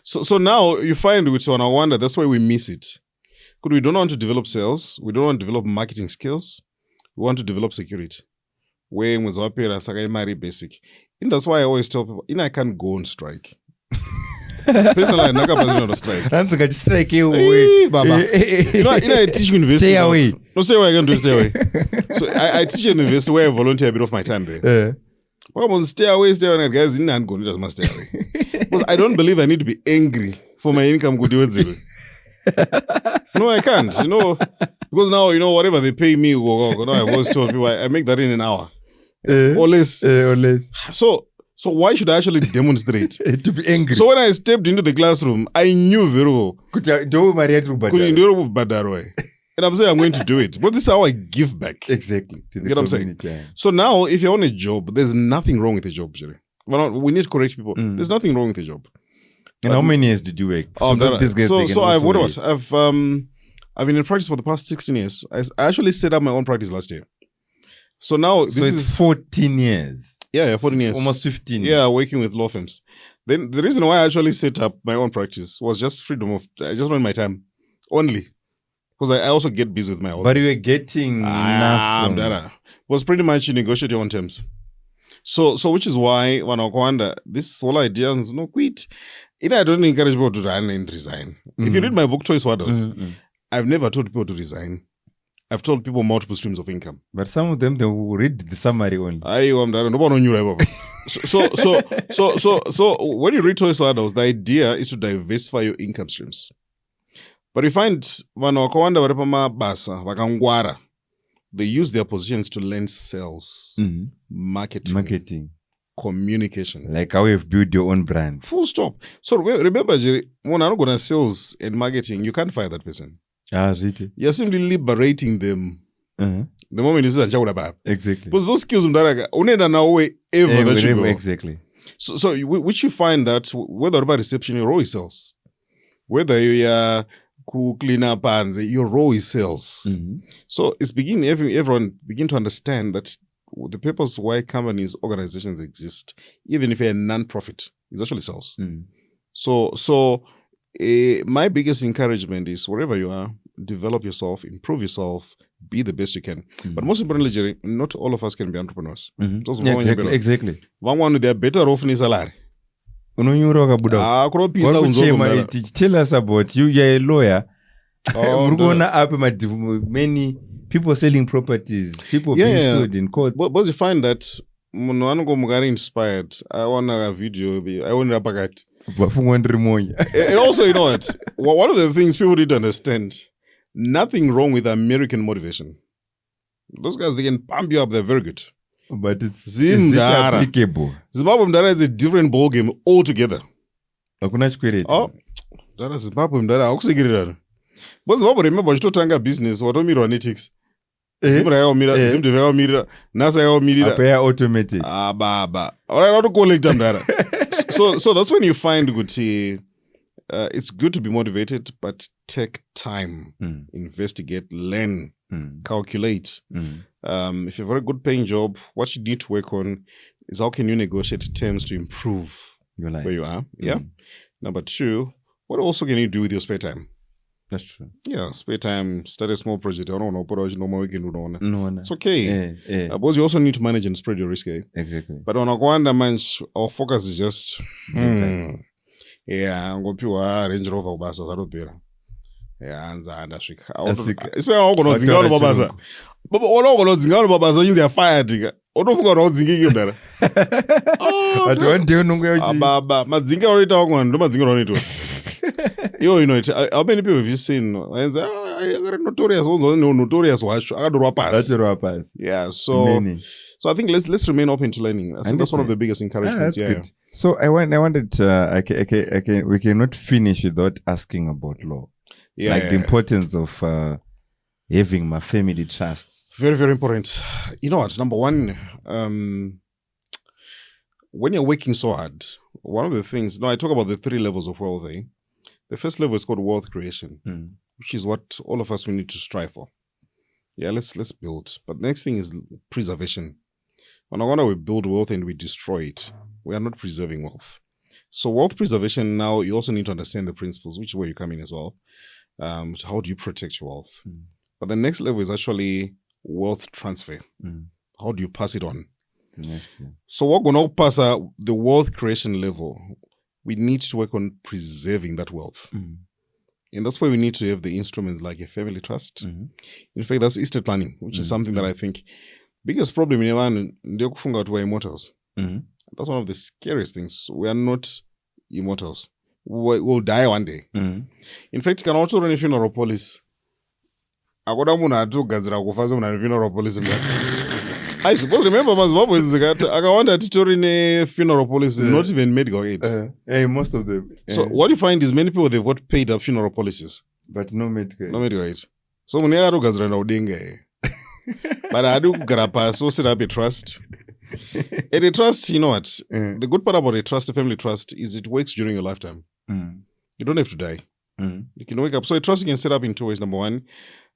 [SPEAKER 2] So now you find which one I wonder, that's why we miss it. We don't want to develop sales. We don't want to develop marketing skills. We want to develop security. Where mwezi wapera saka imari basic. And that's why I always tell people, I can't go on strike. Personally, I'm not going to strike.
[SPEAKER 1] Hands got strike you
[SPEAKER 2] away. Baba. I teach you university.
[SPEAKER 1] Stay away.
[SPEAKER 2] No, stay away. I can do stay away. So I teach you in university where I volunteer a bit of my time there. Well, I must stay away, guys. I'm going to stay away. Because I don't believe I need to be angry for my income. No, I can't. Because now, whatever they pay me, I've always told people I make that in an hour. Or less.
[SPEAKER 1] Or less.
[SPEAKER 2] So why should I actually demonstrate?
[SPEAKER 1] To be angry.
[SPEAKER 2] So when I stepped into the classroom, I knew very well. And I'm saying I'm going to do it. But this is how I give back.
[SPEAKER 1] Exactly. To the
[SPEAKER 2] you know what I'm saying? Yeah. So now, if you're on a job, there's nothing wrong with a job, Jerry. We need to correct people. There's nothing wrong with a job.
[SPEAKER 1] And how many years did you work?
[SPEAKER 2] I've been in practice for the past 16 years. I actually set up my own practice last year. So now this is 14
[SPEAKER 1] years.
[SPEAKER 2] Yeah, 14 years.
[SPEAKER 1] Almost 15 years.
[SPEAKER 2] Yeah, working with law firms. Then the reason why I actually set up my own practice was just freedom of, I just want my time only. Because I also get busy with my own.
[SPEAKER 1] But you were getting nothing.
[SPEAKER 2] Was pretty much you negotiate your own terms. So which is why when I wonder, this whole idea is no quit. I don't encourage people to run and resign. If you read my book, Choice Waddos, I've never told people to resign. I've told people multiple streams of income.
[SPEAKER 1] But some of them, they will read the summary only.
[SPEAKER 2] So when you read Choice Waddos, the idea is to diversify your income streams. But you find they use their positions to learn sales, marketing, communication.
[SPEAKER 1] Like how you've built your own brand.
[SPEAKER 2] Full stop. So remember, Jerry, when I'm going to sales and marketing, you can't fire that person.
[SPEAKER 1] Really?
[SPEAKER 2] You're simply liberating them. The moment is
[SPEAKER 1] exactly.
[SPEAKER 2] Because those skills
[SPEAKER 1] exactly.
[SPEAKER 2] So which you find that whether about reception, your role is sales. Whether you are clean up and your role is sales. So it's everyone begin to understand that the purpose why companies, organizations exist, even if you're a non-profit, is actually sales. So my biggest encouragement is wherever you are, develop yourself, improve yourself, be the best you can. But most importantly, Jerry, not all of us can be entrepreneurs.
[SPEAKER 1] Exactly.
[SPEAKER 2] One they're better off in salary.
[SPEAKER 1] Tell us about you. You're a lawyer. Many people selling properties, people being sued in court.
[SPEAKER 2] But you find that inspired. I want a video. I want a packet. And also, you know what? One of the things people need to understand, nothing wrong with American motivation. Those guys, they can pump you up. They're very good.
[SPEAKER 1] But is it applicable?
[SPEAKER 2] Zimbabwe Mdara is a different ball game altogether.
[SPEAKER 1] Zimbabwe
[SPEAKER 2] Mdara. But Zimbabwe, remember, you don't business. What do you mean analytics?
[SPEAKER 1] Automated.
[SPEAKER 2] So that's when you find good. It's good to be motivated, but take time, investigate, learn, calculate. If you have a very good paying job, what you need to work on is how can you negotiate terms to improve your life, where you are. Yeah. Number two, what also can you do with your spare time?
[SPEAKER 1] That's true.
[SPEAKER 2] Yeah, spare time, start a small project. I don't know,
[SPEAKER 1] no.
[SPEAKER 2] It's okay. Because you also need to manage and spread your risk.
[SPEAKER 1] Exactly.
[SPEAKER 2] But on our focus is just I'm going to Range Rover Ubasa Zarobera. Yeah, ndasvika. Especially unogodzinga mabasa. Baba unogodzinga mabasa inzi yafired. Unofunga kuti udzingike mdara.
[SPEAKER 1] But one day unongoya uchi.
[SPEAKER 2] Baba, madzinga unoita wangwana ndo madzinga unoita. You know it. How many people have you seen? I notorious, notorious watch. I got pass. Yeah, so I think let's remain open to learning. I think that's one of the biggest encouragements.
[SPEAKER 1] That's good. So I wanted we cannot finish without asking about law. The importance of having my family trusts.
[SPEAKER 2] Very, very important. You know what? Number one, when you're working so hard, one of the things, I talk about the 3 levels of wealth. The first level is called wealth creation, which is what all of us we need to strive for. Yeah, let's build. But the next thing is preservation. When we build wealth and we destroy it, we are not preserving wealth. So wealth preservation, now you also need to understand the principles, which way you come in as well. How do you protect your wealth? But the next level is actually wealth transfer. How do you pass it on? So we're going to pass the wealth creation level. We need to work on preserving that wealth. And that's why we need to have the instruments like a family trust. In fact, that's estate planning, which is something that I think biggest problem in Iran, we're immortals. That's one of the scariest things. We are not immortals. We'll die one day. In fact, you can also run a funeral police. I suppose remember Zimbabwe is I wonder in a funeral policy, not even medical aid.
[SPEAKER 1] Most of them.
[SPEAKER 2] So what you find is many people they've got paid up funeral policies,
[SPEAKER 1] but no medical aid.
[SPEAKER 2] No medical aid. So when you but I do grappa so set up a trust. And a trust, you know what? The good part about a trust, a family trust, is it works during your lifetime. You don't have to die. You can wake up. So a trust you can set up in two ways. Number one,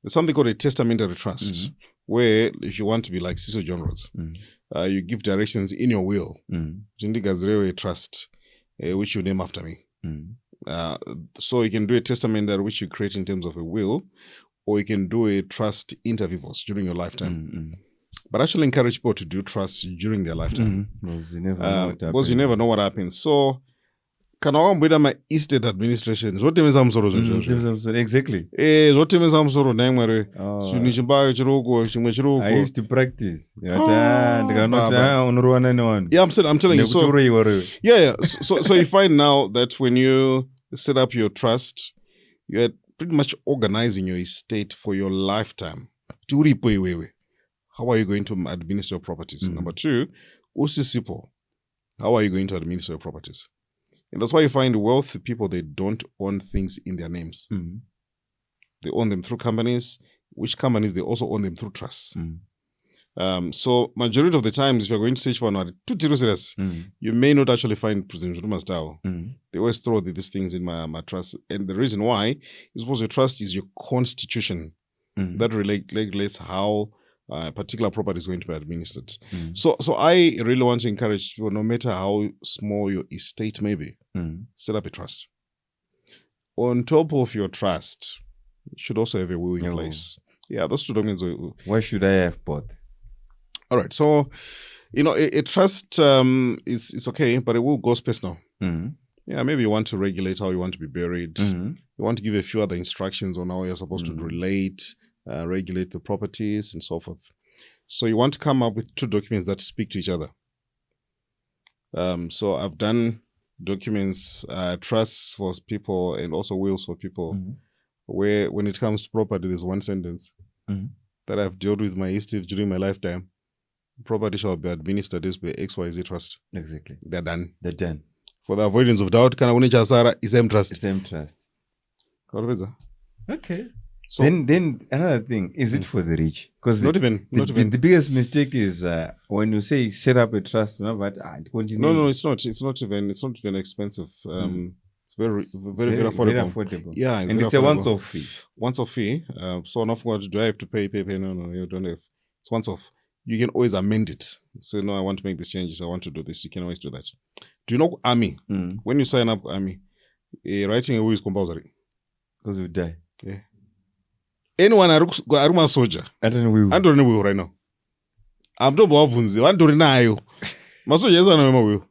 [SPEAKER 2] there's something called a testamentary trust, where if you want to be like Cecil John Rhodes, you give directions in your will. A trust, which you name after me. So you can do a testament that which you create in terms of a will, or you can do a trust inter vivos during your lifetime. But actually encourage people to do trusts during their lifetime.
[SPEAKER 1] Because
[SPEAKER 2] you never know what happens. So, can I go my estate administration? What time is
[SPEAKER 1] exactly.
[SPEAKER 2] What time is I
[SPEAKER 1] used to practice.
[SPEAKER 2] I'm telling you. So you find now that when you set up your trust, you're pretty much organizing your estate for your lifetime. How are you going to administer your properties? Number two, how are you going to administer your properties? And that's why you find wealthy people, they don't own things in their names. They own them through companies, which companies they also own them through trusts. So majority of the times, if you're going to search for one, you may not actually find President Zuma style. They always throw these things in my trust. And the reason why is because your trust is your constitution that regulates how a particular property is going to be administered. So I really want to encourage people, no matter how small your estate may be, set up a trust. On top of your trust, you should also have a will in place. Yeah, those two documents.
[SPEAKER 1] Why should I have both?
[SPEAKER 2] All right. So, a trust is okay, but a will goes personal. Yeah, maybe you want to regulate how you want to be buried. You want to give a few other instructions on how you're supposed to relate, regulate the properties and so forth. So you want to come up with two documents that speak to each other. So I've done documents, trusts for people and also wills for people, where when it comes to property, there's one sentence that I've dealt with my estate during my lifetime. Property shall be administered as by XYZ trust.
[SPEAKER 1] Exactly.
[SPEAKER 2] They're done.
[SPEAKER 1] For
[SPEAKER 2] the avoidance of doubt, can I is same trust.
[SPEAKER 1] Same trust. Okay. So then another thing, is it for the rich? Because
[SPEAKER 2] not even.
[SPEAKER 1] The biggest mistake is when you say set up a trust, but
[SPEAKER 2] no, it's not. It's not even expensive. It's very affordable. Yeah,
[SPEAKER 1] and it's a once-off fee.
[SPEAKER 2] Once-off fee. So not for do I have to pay? No, you don't have. It's once-off. You can always amend it. So no, I want to make these changes. I want to do this. You can always do that. Do you know Army? When you sign up Army, writing a will is compulsory.
[SPEAKER 1] Because you die.
[SPEAKER 2] Yeah. Anyone aruma soldier. I don't know right now. I'm talking about Vunzi. I don't know. Masoja no will.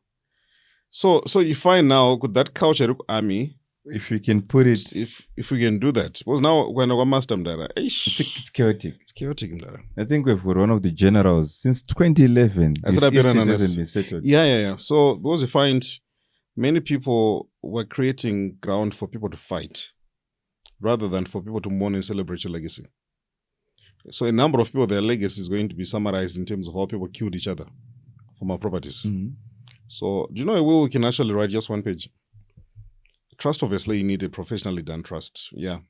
[SPEAKER 2] So you find now that culture Army.
[SPEAKER 1] If you can put it,
[SPEAKER 2] if we can do that, because now when I master Mdara,
[SPEAKER 1] it's chaotic.
[SPEAKER 2] It's chaotic Mdara.
[SPEAKER 1] I think we've got one of the generals since 2011. This hasn't been settled.
[SPEAKER 2] Yeah. So because you find many people were creating ground for people to fight, rather than for people to mourn and celebrate your legacy. So a number of people, their legacy is going to be summarized in terms of how people killed each other for our properties. So do you know a will can actually write just one page? Trust, obviously, you need a professionally done trust. Yeah.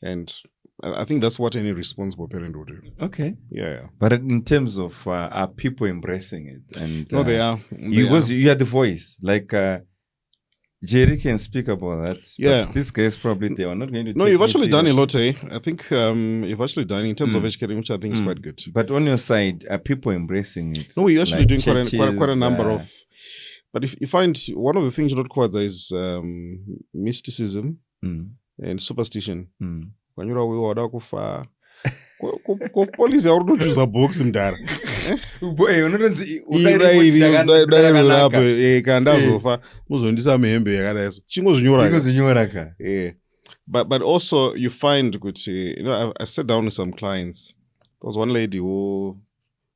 [SPEAKER 2] And I think that's what any responsible parent would do.
[SPEAKER 1] Okay.
[SPEAKER 2] Yeah.
[SPEAKER 1] But in terms of are people embracing it? And
[SPEAKER 2] no, they are.
[SPEAKER 1] You are the voice. Like Jerry can speak about that.
[SPEAKER 2] Yeah.
[SPEAKER 1] But these guys probably they are not going to.
[SPEAKER 2] No, you've actually done a lot. I think you've actually done in terms of educating, which I think is quite good.
[SPEAKER 1] But on your side, are people embracing it?
[SPEAKER 2] No, you're actually doing quite a number of. But if you find one of the things you not quite is mysticism and superstition.
[SPEAKER 1] Mm.
[SPEAKER 2] Ukanyora wewe wada kufa. Ko police yauri kuchuza box mdara.
[SPEAKER 1] Unotonzi
[SPEAKER 2] Udairorapo kandazofa muzondisa mehembe yakadaiso.
[SPEAKER 1] Chingozvinyora ka.
[SPEAKER 2] Yeah. But also you find I sat down with some clients. There was one lady who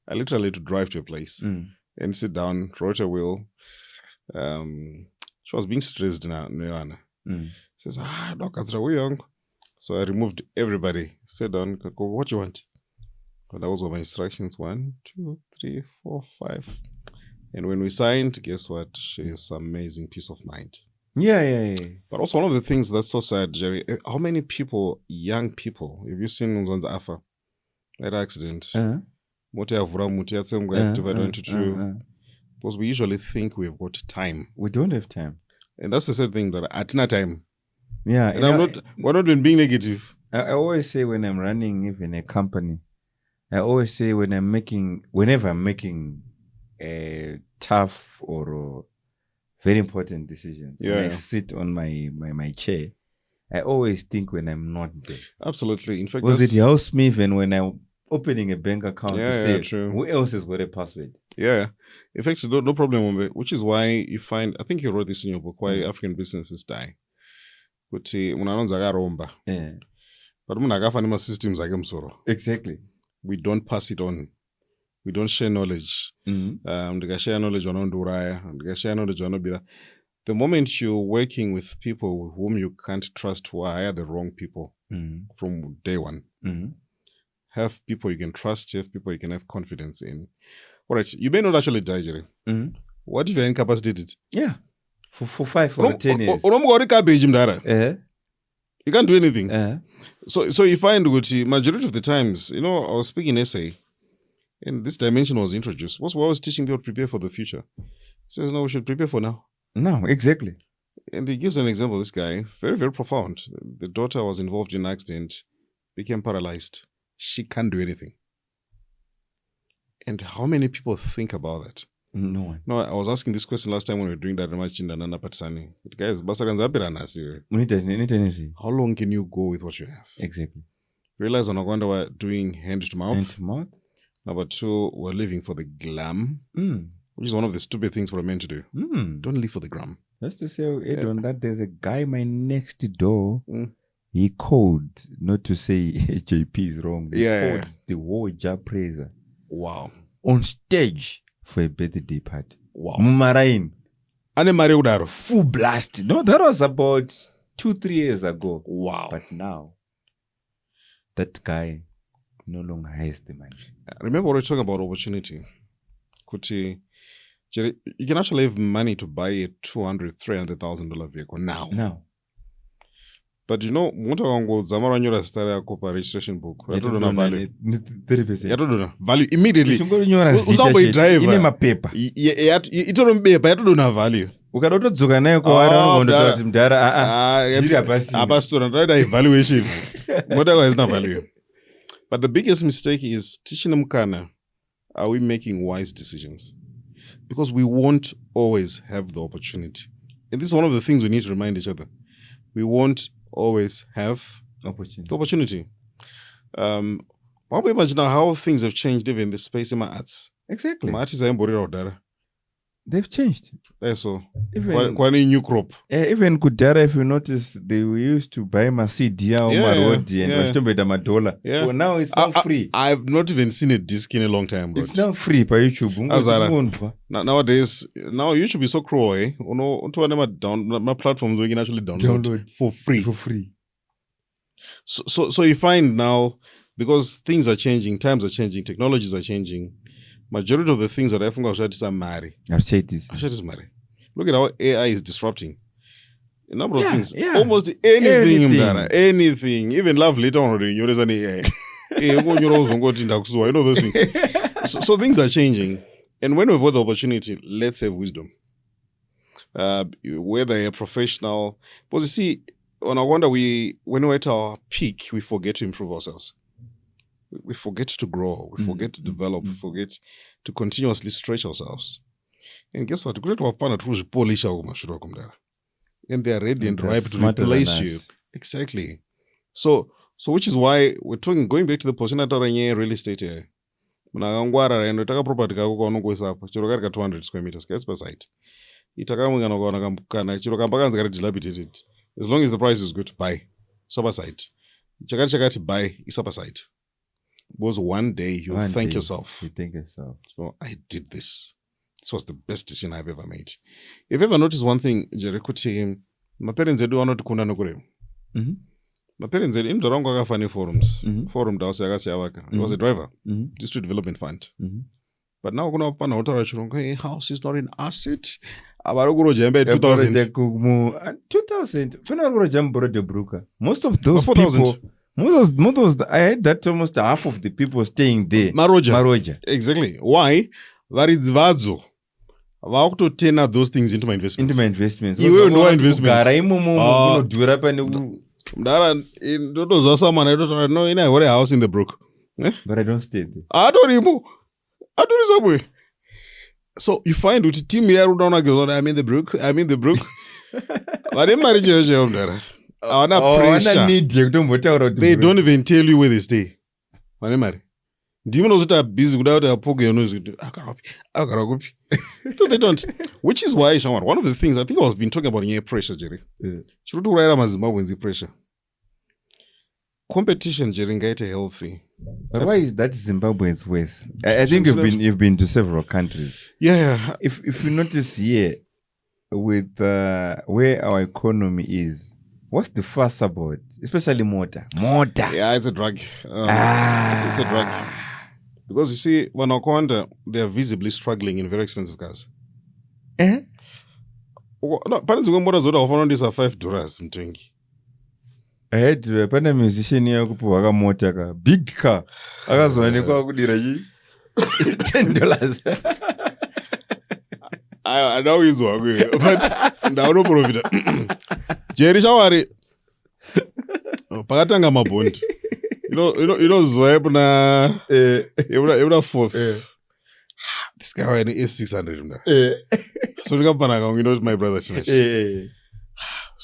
[SPEAKER 2] I literally had to drive to a place and sit down, wrote a will. She was being stressed now. She says, Doc, we're young. So I removed everybody. Sat down, go, what you want? And that was all my instructions. 1, 2, 3, 4, 5. And when we signed, guess what? She is an amazing peace of mind.
[SPEAKER 1] Yeah.
[SPEAKER 2] But also one of the things that's so sad, Jerry, how many people, young people, have you seen Nzonza Afa? That accident. Because we usually think we've got time.
[SPEAKER 1] We don't have time.
[SPEAKER 2] And that's the sad thing, that at no time.
[SPEAKER 1] Yeah.
[SPEAKER 2] And we're not being negative.
[SPEAKER 1] I always say when I'm running even a company, I always say whenever I'm making a tough or very important decisions, when I sit on my chair, I always think when I'm not there.
[SPEAKER 2] Absolutely. In fact,
[SPEAKER 1] because it helps me even when I'm opening a bank account to say,
[SPEAKER 2] true.
[SPEAKER 1] Who else has got a password?
[SPEAKER 2] Yeah. In fact, no problem with it, which is why you find, I think you wrote this in your book, why African businesses die. But
[SPEAKER 1] Exactly.
[SPEAKER 2] We don't pass it on. We don't share knowledge. Share knowledge share knowledge. The moment you're working with people whom you can't trust, who are the wrong people from day one, have people you can trust, have people you can have confidence in. All right, you may not actually die, Jerry. What if you're incapacitated?
[SPEAKER 1] Yeah, for 5 or 10 years.
[SPEAKER 2] You can't do anything. So you find majority of the times, I was speaking essay, and this dimension was introduced. What's what I was teaching people to prepare for the future. He says, no, we should prepare for now.
[SPEAKER 1] No, exactly.
[SPEAKER 2] And he gives an example, this guy, very, very profound. The daughter was involved in an accident, became paralyzed. She can't do anything. And how many people think about that?
[SPEAKER 1] No one.
[SPEAKER 2] No, I was asking this question last time when we were doing that rematch in Nana Patsani. Guys, how long can you go with what you have?
[SPEAKER 1] Exactly.
[SPEAKER 2] Realize on Agwanda we're doing hand to mouth.
[SPEAKER 1] Hand to mouth.
[SPEAKER 2] Number 2, we're living for the glam, which is one of the stupid things for a man to do. Don't live for the gram.
[SPEAKER 1] Just to say, on that, there's a guy my next door. He called, not to say JP is wrong. He called the Warja Praiser.
[SPEAKER 2] Wow.
[SPEAKER 1] On stage for a birthday party.
[SPEAKER 2] Wow.
[SPEAKER 1] Mumarain.
[SPEAKER 2] And
[SPEAKER 1] full blast. No, that was about 2-3 years ago.
[SPEAKER 2] Wow.
[SPEAKER 1] But now, that guy no longer has the money.
[SPEAKER 2] Remember what we're talking about opportunity. You can actually have money to buy a $200,000-$300,000 vehicle now. But mtu wangu zamara nyora stara yako pa registration book. Yatodona value.
[SPEAKER 1] 30%.
[SPEAKER 2] Yatodona value immediately.
[SPEAKER 1] Usamba
[SPEAKER 2] driver.
[SPEAKER 1] Ine mapepa.
[SPEAKER 2] Itoro mbepa yatodona value.
[SPEAKER 1] Ukadotodzoka nayo kwa wara ngondotora kuti mdara jiri apasi.
[SPEAKER 2] Apastora ndoida evaluation. Mota kwa hasina value. But the biggest mistake is teaching them are we making wise decisions? Because we won't always have the opportunity. And this is one of the things we need to remind each other. We won't always have the opportunity. Why we imagine how things have changed even in the space in my arts.
[SPEAKER 1] Exactly.
[SPEAKER 2] My artists are
[SPEAKER 1] they've changed.
[SPEAKER 2] So, quite a new crop.
[SPEAKER 1] Even Kudara, if you notice, they used to buy my CD or my Rodi and $1. So now it's now free.
[SPEAKER 2] I've not even seen a disc in a long time. Bro.
[SPEAKER 1] It's now free by YouTube.
[SPEAKER 2] Nowadays, YouTube is so cruel. My platforms we can actually download for free.
[SPEAKER 1] For free.
[SPEAKER 2] So you find now, because things are changing, times are changing, technologies are changing. Majority of the things that I think are marry.
[SPEAKER 1] I've said this.
[SPEAKER 2] Marry. Look at how AI is disrupting a number of things. Almost anything. Even love later on, you know, an AI. You know those things. So things are changing. And when we've got the opportunity, let's have wisdom. Whether you're a professional. Because you see, on our wonder, when we're at our peak, we forget to improve ourselves. We forget to grow. We forget to develop. We forget to continuously stretch ourselves. And guess what? And they are ready and ripe to replace you Exactly. So which is why we're talking, going back to the position at real estate here. Munakangwara and taka property kako kwaunongoisa apa chiro kari ka 200 square meters kaisi pasite itakamwingana ukaona kana chiro kamba kanzi kari dilapidated, as long as the price is good, buy sapasite chakati buy isapasite, because one day you'll thank yourself.
[SPEAKER 1] You thank yourself.
[SPEAKER 2] So I did this. This was the best decision I've ever made. If you ever notice one thing, Jerry, kuti my parents edu vanotokunda nokurema. My parents edu indoranga akafane forums. Forum dawasi akasiyavaka. He was a driver. District Development Fund. But now kuna pana hotara chirunga, hey, house is not an asset. Abaroguro jembe 2000.
[SPEAKER 1] 2000. Fenaroguro jamboro de bruka. Most of those people, I heard that almost half of the people staying there. Maroja.
[SPEAKER 2] Exactly. Why? Varidvadzo. Vakutotena those things into my investments. Iwe ndo investment.
[SPEAKER 1] Gara imomo unodhura pane
[SPEAKER 2] mdara ndotozwa samana ndotona no ina hore house in the brook.
[SPEAKER 1] But I don't stay there.
[SPEAKER 2] Atori somewhere. So you find uti team here unaona gezona I'm in the brook. Vane mari cheche mdara. Hawana pressure. They don't even tell you where they stay. Vane mari. Ndimo nozota busy kuda kuti apoge yonozoti agara kupi. So they don't. Which is why one of the things I think I've been talking about in pressure, Jerry. Chiri kuraira maZimbabweans pressure. Competition, Jerry, ngaite healthy.
[SPEAKER 1] But why is that Zimbabwe's worse? I think you've been to several countries.
[SPEAKER 2] Yeah.
[SPEAKER 1] If you notice here, with where our economy is, what's the fuss about? Especially motor.
[SPEAKER 2] Yeah, it's a drug. It's a drug. Because you see, when Wakanda, they are visibly struggling in very expensive cars. No, parents go more than often these are $5. I'm thinking.
[SPEAKER 1] I had a pana musician here who had a motor, big car. I was going to go $10.
[SPEAKER 2] I know he's working, but now no profit. Jerry Shawari. Pakatanga mabondi. You know Zoeb na every fourth. This guy is 600. So we got Panaka, you know my brother. So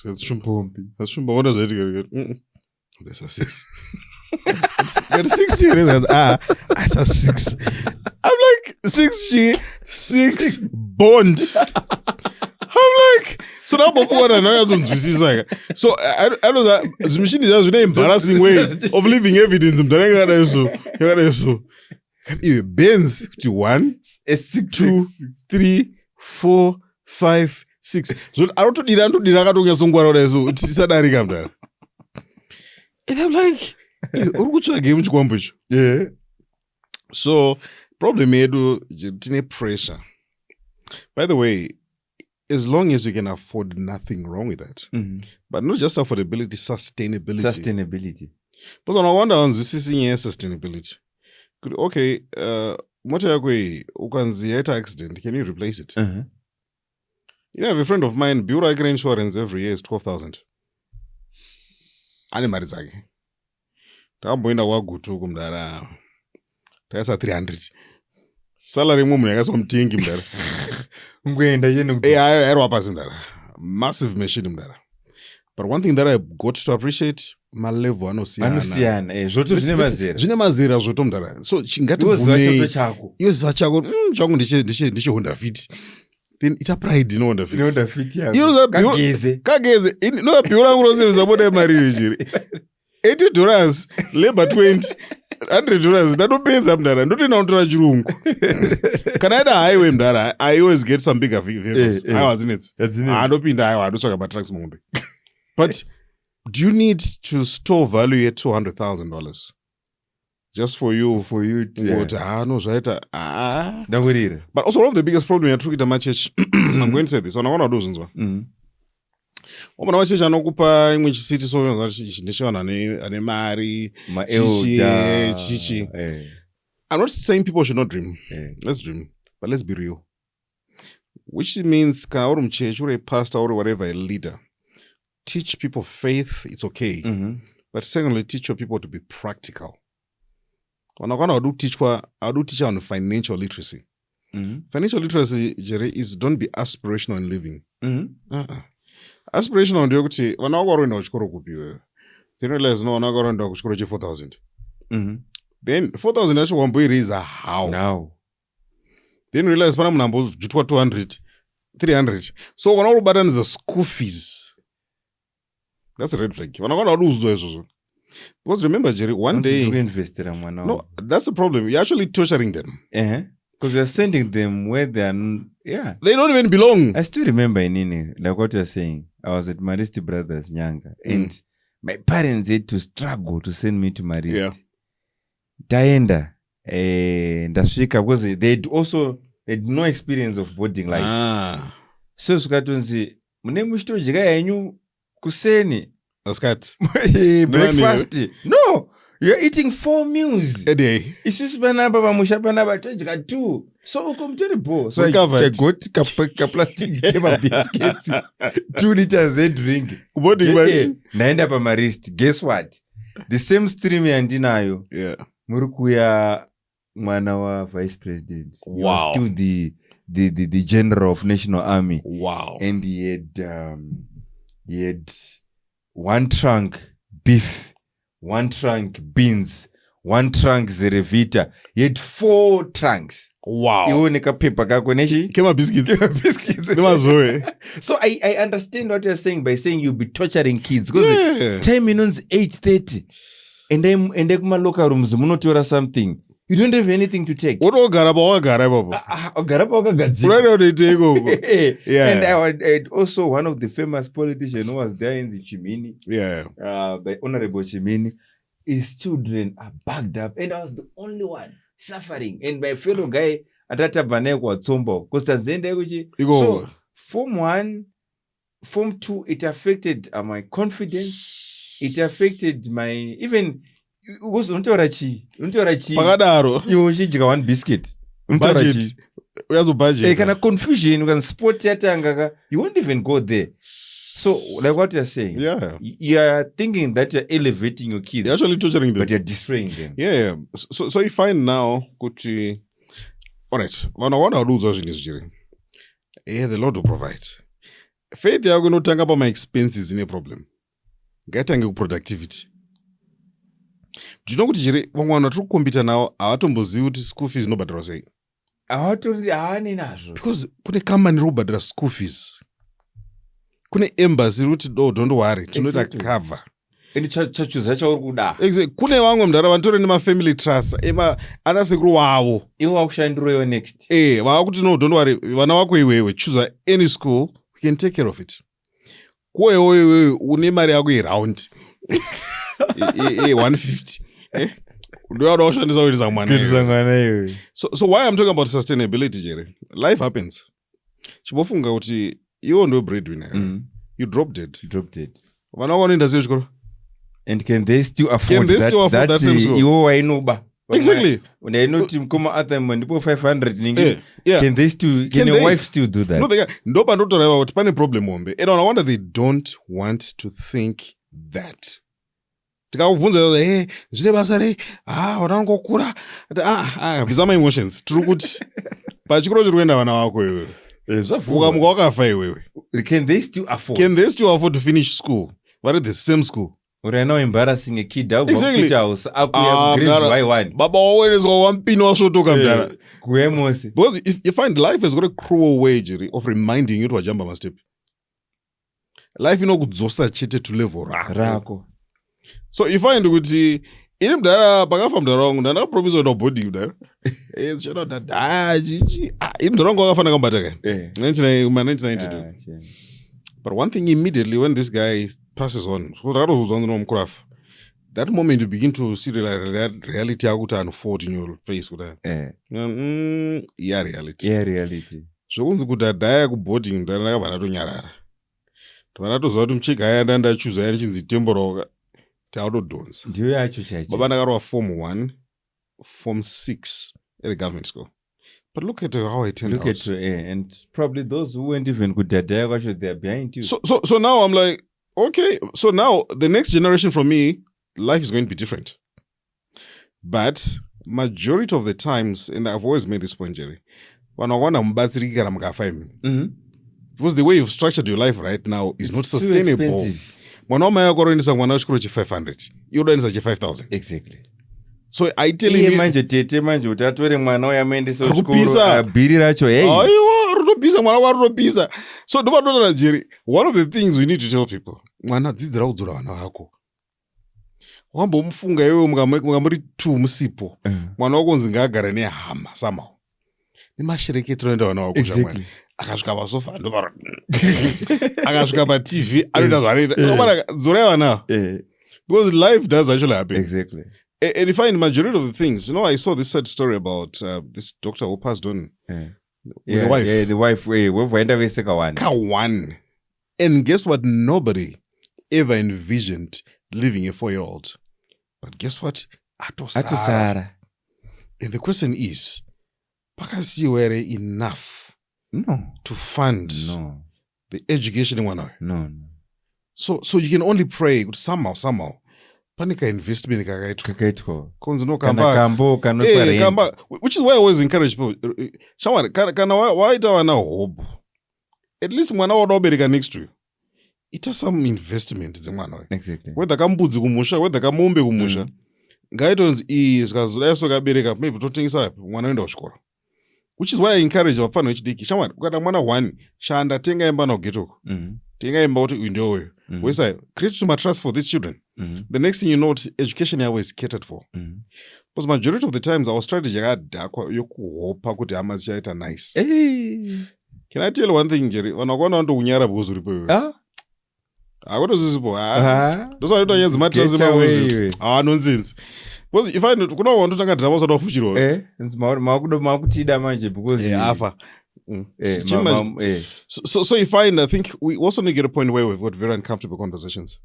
[SPEAKER 2] it's Shumpompi. That's Shumpa. What does it? There's a 6. It's 60. It's a 6. I'm like 6 bond. I'm like, so now before I know so I know that the machine is just an embarrassing way of leaving evidence. Benz to 1, 2, 3, 4, 5, 6. So I don't know and I'm like, yeah. So problem is pressure. By the way, as long as you can afford, nothing wrong with that. But not just affordability, sustainability. But I wonder on this is sustainability. Okay, motor yako ukanzieta accident, can you replace it? You know, I have a friend of mine, Bureau insurance every year is 12,000. Ane mari dzake. Takamboenda kwagutu kumdara. Taisa 300. Salary munhu yakasomtingi mdara.
[SPEAKER 1] Ngwenda yenu.
[SPEAKER 2] Airwa pasi mdara. Massive machine mdara. But one thing that I got to appreciate, malevo anosiyana.
[SPEAKER 1] Zvoto zvine
[SPEAKER 2] mazera zvoto mdara. So chingati
[SPEAKER 1] bune chako.
[SPEAKER 2] Iwe zvachako, changu ndiche Honda Fit. Then it's a pride in Honda Fit.
[SPEAKER 1] Honda Fit yako.
[SPEAKER 2] Kageze. No Bureau ngurose zabode mari jiri. $80, labor 20, $100. Ndanopenza mdara. Ndotina untora chirungu. Kana ida highway mdara, I always get some bigger vehicles. I was in it. Andopinda highway, adotsvaka matrucks mombe. But do you need to store value at $200,000 just for you to no zvaita But also one of the biggest problem yatrukita machurch, I'm going to say this, unaona dozunzwa. Omwana wachechi anokupa imwe chisiti so ndishona ane mari chichi. I'm not saying people should not dream. Let's dream, but let's be real. Which means ka uri mchechi uri a pastor or whatever, a leader, teach people faith, it's okay. But secondly, teach your people to be practical. I do teach on financial literacy. Financial literacy, Jerry, is don't be aspirational in living. aspirational ndeyekuti vana vako varoenda kuchikoro kupi wewe. Then realize no vana vako varoenda kuchikoro che 4,000. Then 4,000 yacho wamboiraisa how?
[SPEAKER 1] Now.
[SPEAKER 2] Then realize pana munhu ambojutwa 200, 300. So vana vakubatanidza school fees. That's a red flag. Vana vana vadudzwa izvozvo. Because remember, Jerry, one day... No, that's the problem. You're actually torturing them.
[SPEAKER 1] Because you're sending them where they are... Yeah.
[SPEAKER 2] They don't even belong.
[SPEAKER 1] I still remember Inini, like what you're saying. I was at Maristi Brothers, Nyanga. And my parents had to struggle to send me to Maristi.
[SPEAKER 2] Yeah.
[SPEAKER 1] Taenda. Ndasvika, because they had no experience of boarding life. So, sukatunzi, mune mushtojika yanyu kuseni. Breakfast. No, you're eating 4 meals
[SPEAKER 2] a day.
[SPEAKER 1] Isusu panapa pamusha panapa tojika 2. So uko mteribo. So I got a plastic game of biscuits, 2 liters a drink. Naenda pa Marist. Guess what? The same stream yandinayo.
[SPEAKER 2] Yeah.
[SPEAKER 1] Murukuya mwana wa vice president.
[SPEAKER 2] Wow.
[SPEAKER 1] He was still the general of National Army.
[SPEAKER 2] Wow.
[SPEAKER 1] And he had 1 trunk beef, 1 trunk beans, 1 trunk Zerevita. He had 4 trunks.
[SPEAKER 2] Wow.
[SPEAKER 1] Kema
[SPEAKER 2] biscuits.
[SPEAKER 1] So I understand what you're saying by saying you'll be torturing kids. Because time is 8:30. And then kuma local rooms munotora something. You don't have anything to take.
[SPEAKER 2] And
[SPEAKER 1] also one of the famous politicians who was there in the Chimini, by Honorable Chimini, his children are bagged up, and I was the only one suffering. And my fellow guy, Atata Banekwa Tsombo, so Form 1, Form 2, it affected my confidence. It affected my even. Was untorachi
[SPEAKER 2] Pagadaro.
[SPEAKER 1] You shijika 1 biscuit.
[SPEAKER 2] Budget. Where's the budget?
[SPEAKER 1] Kind of confusion. You can spot theater. You won't even go there. So, like what you're saying, you are thinking that you're elevating your kids.
[SPEAKER 2] You're actually torturing them,
[SPEAKER 1] but you're destroying them.
[SPEAKER 2] Yeah. So you find now, all right. When I want to lose in this journey, the Lord will provide. Faith, you're going to talk about my expenses in a problem. Getting productivity. Do you know what you want to compete now? I want to move school fees. Nobody was saying. Because kune company robadra school fees. Kune embassy route don't worry. To know cover.
[SPEAKER 1] Any churches that are good.
[SPEAKER 2] Exactly. Kune wangu mdara wantore ni ma family trust. Ema anasekuru wao.
[SPEAKER 1] Iwa kushandro next.
[SPEAKER 2] Wakuti no, don't worry. Wana wako iwewe. Choose any school. We can take care of it. Kwe wewe unemari yako round. 150. So why I'm talking about sustainability, Jerry? Life happens. Chibofunga uti you no breadwinner. You drop dead.
[SPEAKER 1] And can they still afford
[SPEAKER 2] that same school? Exactly.
[SPEAKER 1] When they know to come at them when people 500 can they still can your wife still do that?
[SPEAKER 2] No, they no but not about any problem ombe. And I wonder they don't want to think that. Tikavunza zvine basa rei wanangokura bizama emotions tiri kuti pachikoro chiri kuenda vana vako iwewe ukamuka wakafa iwewe.
[SPEAKER 1] Can they still
[SPEAKER 2] afford to finish school vari the same school?
[SPEAKER 1] We're now embarrassing a kid.
[SPEAKER 2] Exactly. Baba waweneswa wampini wasvotoka mdara. Because you find life has got a cruel way, Jerry, of reminding you to wajamba mastep. Life inokudzosa chete to level rako. So you find kuti ini mdara pakafa mdara wangu ndakapromise kuti body mdara chano dada chichi ini mdara wangu wakafana kambata kai 1992. But one thing immediately when this guy passes on, that moment you begin to see the reality unfold in your face.
[SPEAKER 1] Reality.
[SPEAKER 2] So kunzi kuti adhaya kuboarding mdara ndakabva natonyarara. Ndakatoziva kuti mucheka aya ndandachuza aya chinzi temboroka.
[SPEAKER 1] Ndiyo yacho chachi.
[SPEAKER 2] Baba ndakarwa Form 1, Form 6 at a government school. But look at how it turned out.
[SPEAKER 1] And probably those who weren't even good at that, they're behind you.
[SPEAKER 2] So now I'm like, okay, so now the next generation from me, life is going to be different. But majority of the times, and I've always made this point, Jerry, when I want to mbatsirika na mkafaimi. Because the way you've structured your life right now is not
[SPEAKER 1] It's too
[SPEAKER 2] sustainable.
[SPEAKER 1] expensive.
[SPEAKER 2] Mwana wamai wako aroendesa mwana wechikoro che500 iye udaendesa che5000.
[SPEAKER 1] Exactly.
[SPEAKER 2] So I telling
[SPEAKER 1] Iye
[SPEAKER 2] you,
[SPEAKER 1] manje tete manje kuti atore mwana uya amuendesa
[SPEAKER 2] Arikupisa.
[SPEAKER 1] kuchikoro bhiri racho hey.
[SPEAKER 2] aiwa rutopisa mwana wako rutopisa. So ndopadotana Jerry, one of the things we need to tell people, mwana dzidzira kudzora vana vako. Wambomufunga iwewe mukamuri 2 musipo. Mwana wako unzi ngaagara nehama somehow. Nemashereketero enda vana vako
[SPEAKER 1] Exactly.
[SPEAKER 2] akasvika pasofa ndopara akasvika patv anoita zvanoita dzorai vana because life does actually happen.
[SPEAKER 1] Exactly.
[SPEAKER 2] And you find majority of the things, I saw this sad story about this doctor who passed on with the wife.
[SPEAKER 1] Yeah, the wife. Waenda veseka one.
[SPEAKER 2] And guess what? Nobody ever envisioned leaving a 4-year-old. But guess what?
[SPEAKER 1] Atosara.
[SPEAKER 2] And the question is, pakasiwere enough to fund the education in one?
[SPEAKER 1] No.
[SPEAKER 2] So you can only pray somehow. Panika investment
[SPEAKER 1] kakaitwa
[SPEAKER 2] konzi no
[SPEAKER 1] kamba
[SPEAKER 2] which is why I always encourage people. Shamwari kana waita vana hope, at least mwana wadobereka next to you, ita some investment dzemwana.
[SPEAKER 1] Exactly.
[SPEAKER 2] Whether kambudzi kumusha, whether kamombe kumusha, ngaitonzi iyi zvikazodaso kabereka maybe totengesa api mwana uenda kuchikora. Which is why I encourage vafana vechidiki, shamwari kana mwana 1 shanda tenga imba na getoko. Tenga imba kuti uyu ndio uyu. Wesa create my trust for these children. The next thing you know, education here is catered for. Because majority of the times our strategy yokuhopa kuti hama zichaita nice. Can I tell you one thing, Jerry? Wanakona ndo unyara buzu ripo. Akoto zisipo. Those are the things matters about nonsense. Because if I know kuna wantu tanga drama sort of fuchiro.
[SPEAKER 1] Makutida manje because
[SPEAKER 2] afa. So you find, I think we also need to get a point where we've got very uncomfortable conversations.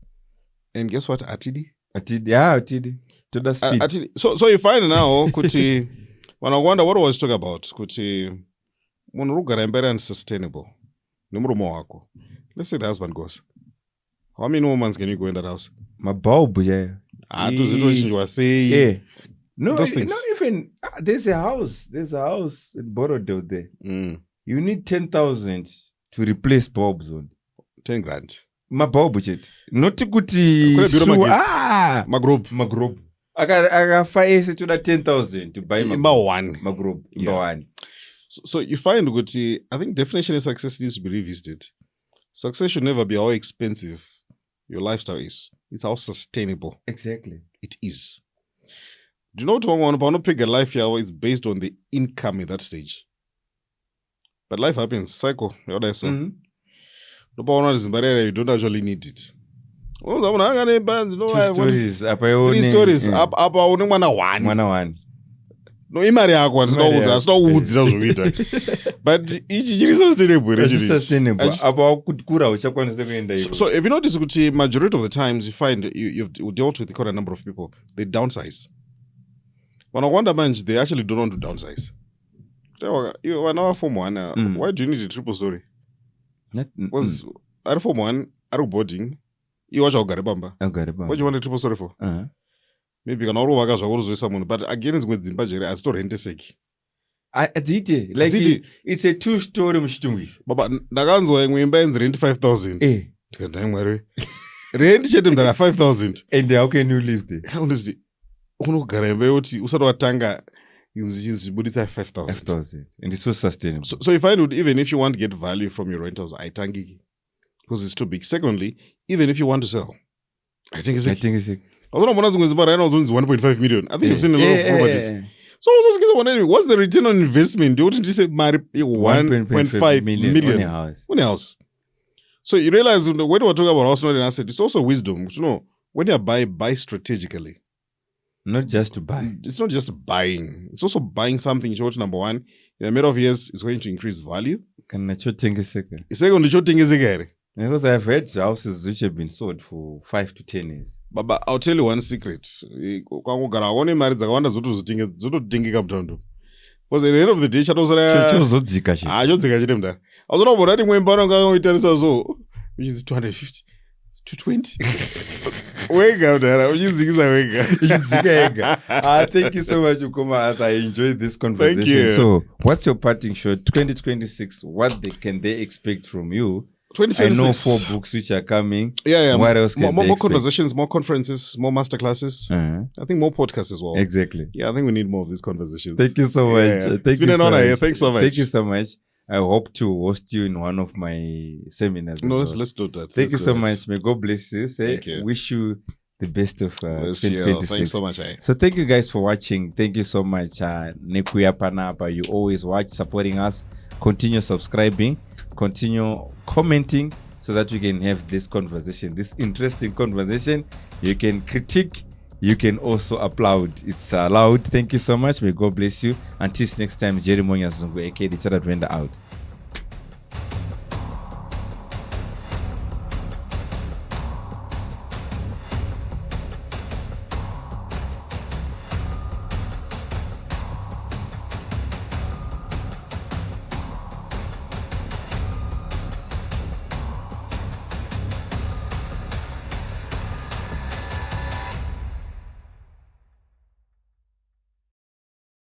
[SPEAKER 2] And guess what? Atidi. To the speed. So you find now, kuti, when I wonder what I was talking about, kuti, monurugara mbere and sustainable. Let's say the husband goes. How many women can you go in that house?
[SPEAKER 1] My bulb, yeah. No,
[SPEAKER 2] those things.
[SPEAKER 1] Not even. There's a house in Borodale there. You need 10,000 to replace bulbs on.
[SPEAKER 2] 10 grand.
[SPEAKER 1] My bulb budget. Not to kuti.
[SPEAKER 2] Magrob.
[SPEAKER 1] I got 5 to that 10,000 to buy my
[SPEAKER 2] one.
[SPEAKER 1] Magrob. One.
[SPEAKER 2] So you find kuti, I think definition of success needs to be revisited. Success should never be how expensive your lifestyle is. It's how sustainable.
[SPEAKER 1] Exactly.
[SPEAKER 2] It is. Do you know what I want to pick a life here? It's based on the income at that stage. But life happens. Cycle. You don't actually need it.
[SPEAKER 1] Three stories.
[SPEAKER 2] 3 stories. Apa une mwana 1. No imari yako asinokuudzira zvokuita. But ichi chiri sustainable. So if you notice kuti majority of the times you find you've dealt with quite a number of people, they downsize. When I wonder manage, they actually don't want to downsize. You are now Form 1. Why do you need a triple story? Because at Form 1, at boarding, you watch our Garibamba. What do you want a triple story for? Maybe you can all work out someone, but again, it's with Zimbabwe. I still rent a sake.
[SPEAKER 1] It's a 2-story mshitungis.
[SPEAKER 2] But Naganzo and we rent 5,000. Rent shed them that 5,000.
[SPEAKER 1] And how can you live there?
[SPEAKER 2] Honestly, Usatanga. 5,000.
[SPEAKER 1] And it's so sustainable.
[SPEAKER 2] So you find even if you want to get value from your rentals, I tangi because it's too big. Secondly, even if you want to sell, I think it's I don't know 1.5 million. I think you've seen a lot of properties. So I was just wondering, what's the return on investment? You wouldn't just say 1.5 million on a house. So you realize when we're talking about house, not an asset, it's also wisdom. When you buy strategically.
[SPEAKER 1] Not just to buy.
[SPEAKER 2] It's not just buying. It's also buying something. Number one, in a matter of years, it's going to increase value.
[SPEAKER 1] Because I've heard houses which have been sold for 5 to 10 years.
[SPEAKER 2] But I'll tell you one secret. Because at the end of the day, which is 250. to 20. Wenga, I'm using Wenga.
[SPEAKER 1] Thank you so much, Ukoma Arthur. I enjoyed this conversation.
[SPEAKER 2] Thank you.
[SPEAKER 1] So, what's your parting shot? 2026, can they expect from you?
[SPEAKER 2] 2026.
[SPEAKER 1] I know 4 books which are coming.
[SPEAKER 2] Yeah.
[SPEAKER 1] What else can
[SPEAKER 2] more
[SPEAKER 1] they expect?
[SPEAKER 2] conversations, more conferences, more masterclasses. I think more podcasts as well.
[SPEAKER 1] Exactly.
[SPEAKER 2] Yeah, I think we need more of these conversations.
[SPEAKER 1] Thank you so much.
[SPEAKER 2] Yeah.
[SPEAKER 1] Thank
[SPEAKER 2] it's been
[SPEAKER 1] you
[SPEAKER 2] an
[SPEAKER 1] so
[SPEAKER 2] honor.
[SPEAKER 1] much.
[SPEAKER 2] Yeah, thanks so much.
[SPEAKER 1] Thank you so much. I hope to host you in one of my seminars.
[SPEAKER 2] No, let's do that.
[SPEAKER 1] Thank you so much. May God bless you.
[SPEAKER 2] Thank you.
[SPEAKER 1] Wish you the best of
[SPEAKER 2] Bless you.
[SPEAKER 1] 2026.
[SPEAKER 2] Thanks so much.
[SPEAKER 1] So thank you guys for watching. Thank you so much. Nekuya Panapa, you always watch, supporting us. Continue subscribing. Continue commenting so that we can have this conversation, this interesting conversation. You can critique. You can also applaud. It's allowed. Thank you so much. May God bless you. Until next time, Jerry Monya Zungu, aka the Chartered Vendor, out.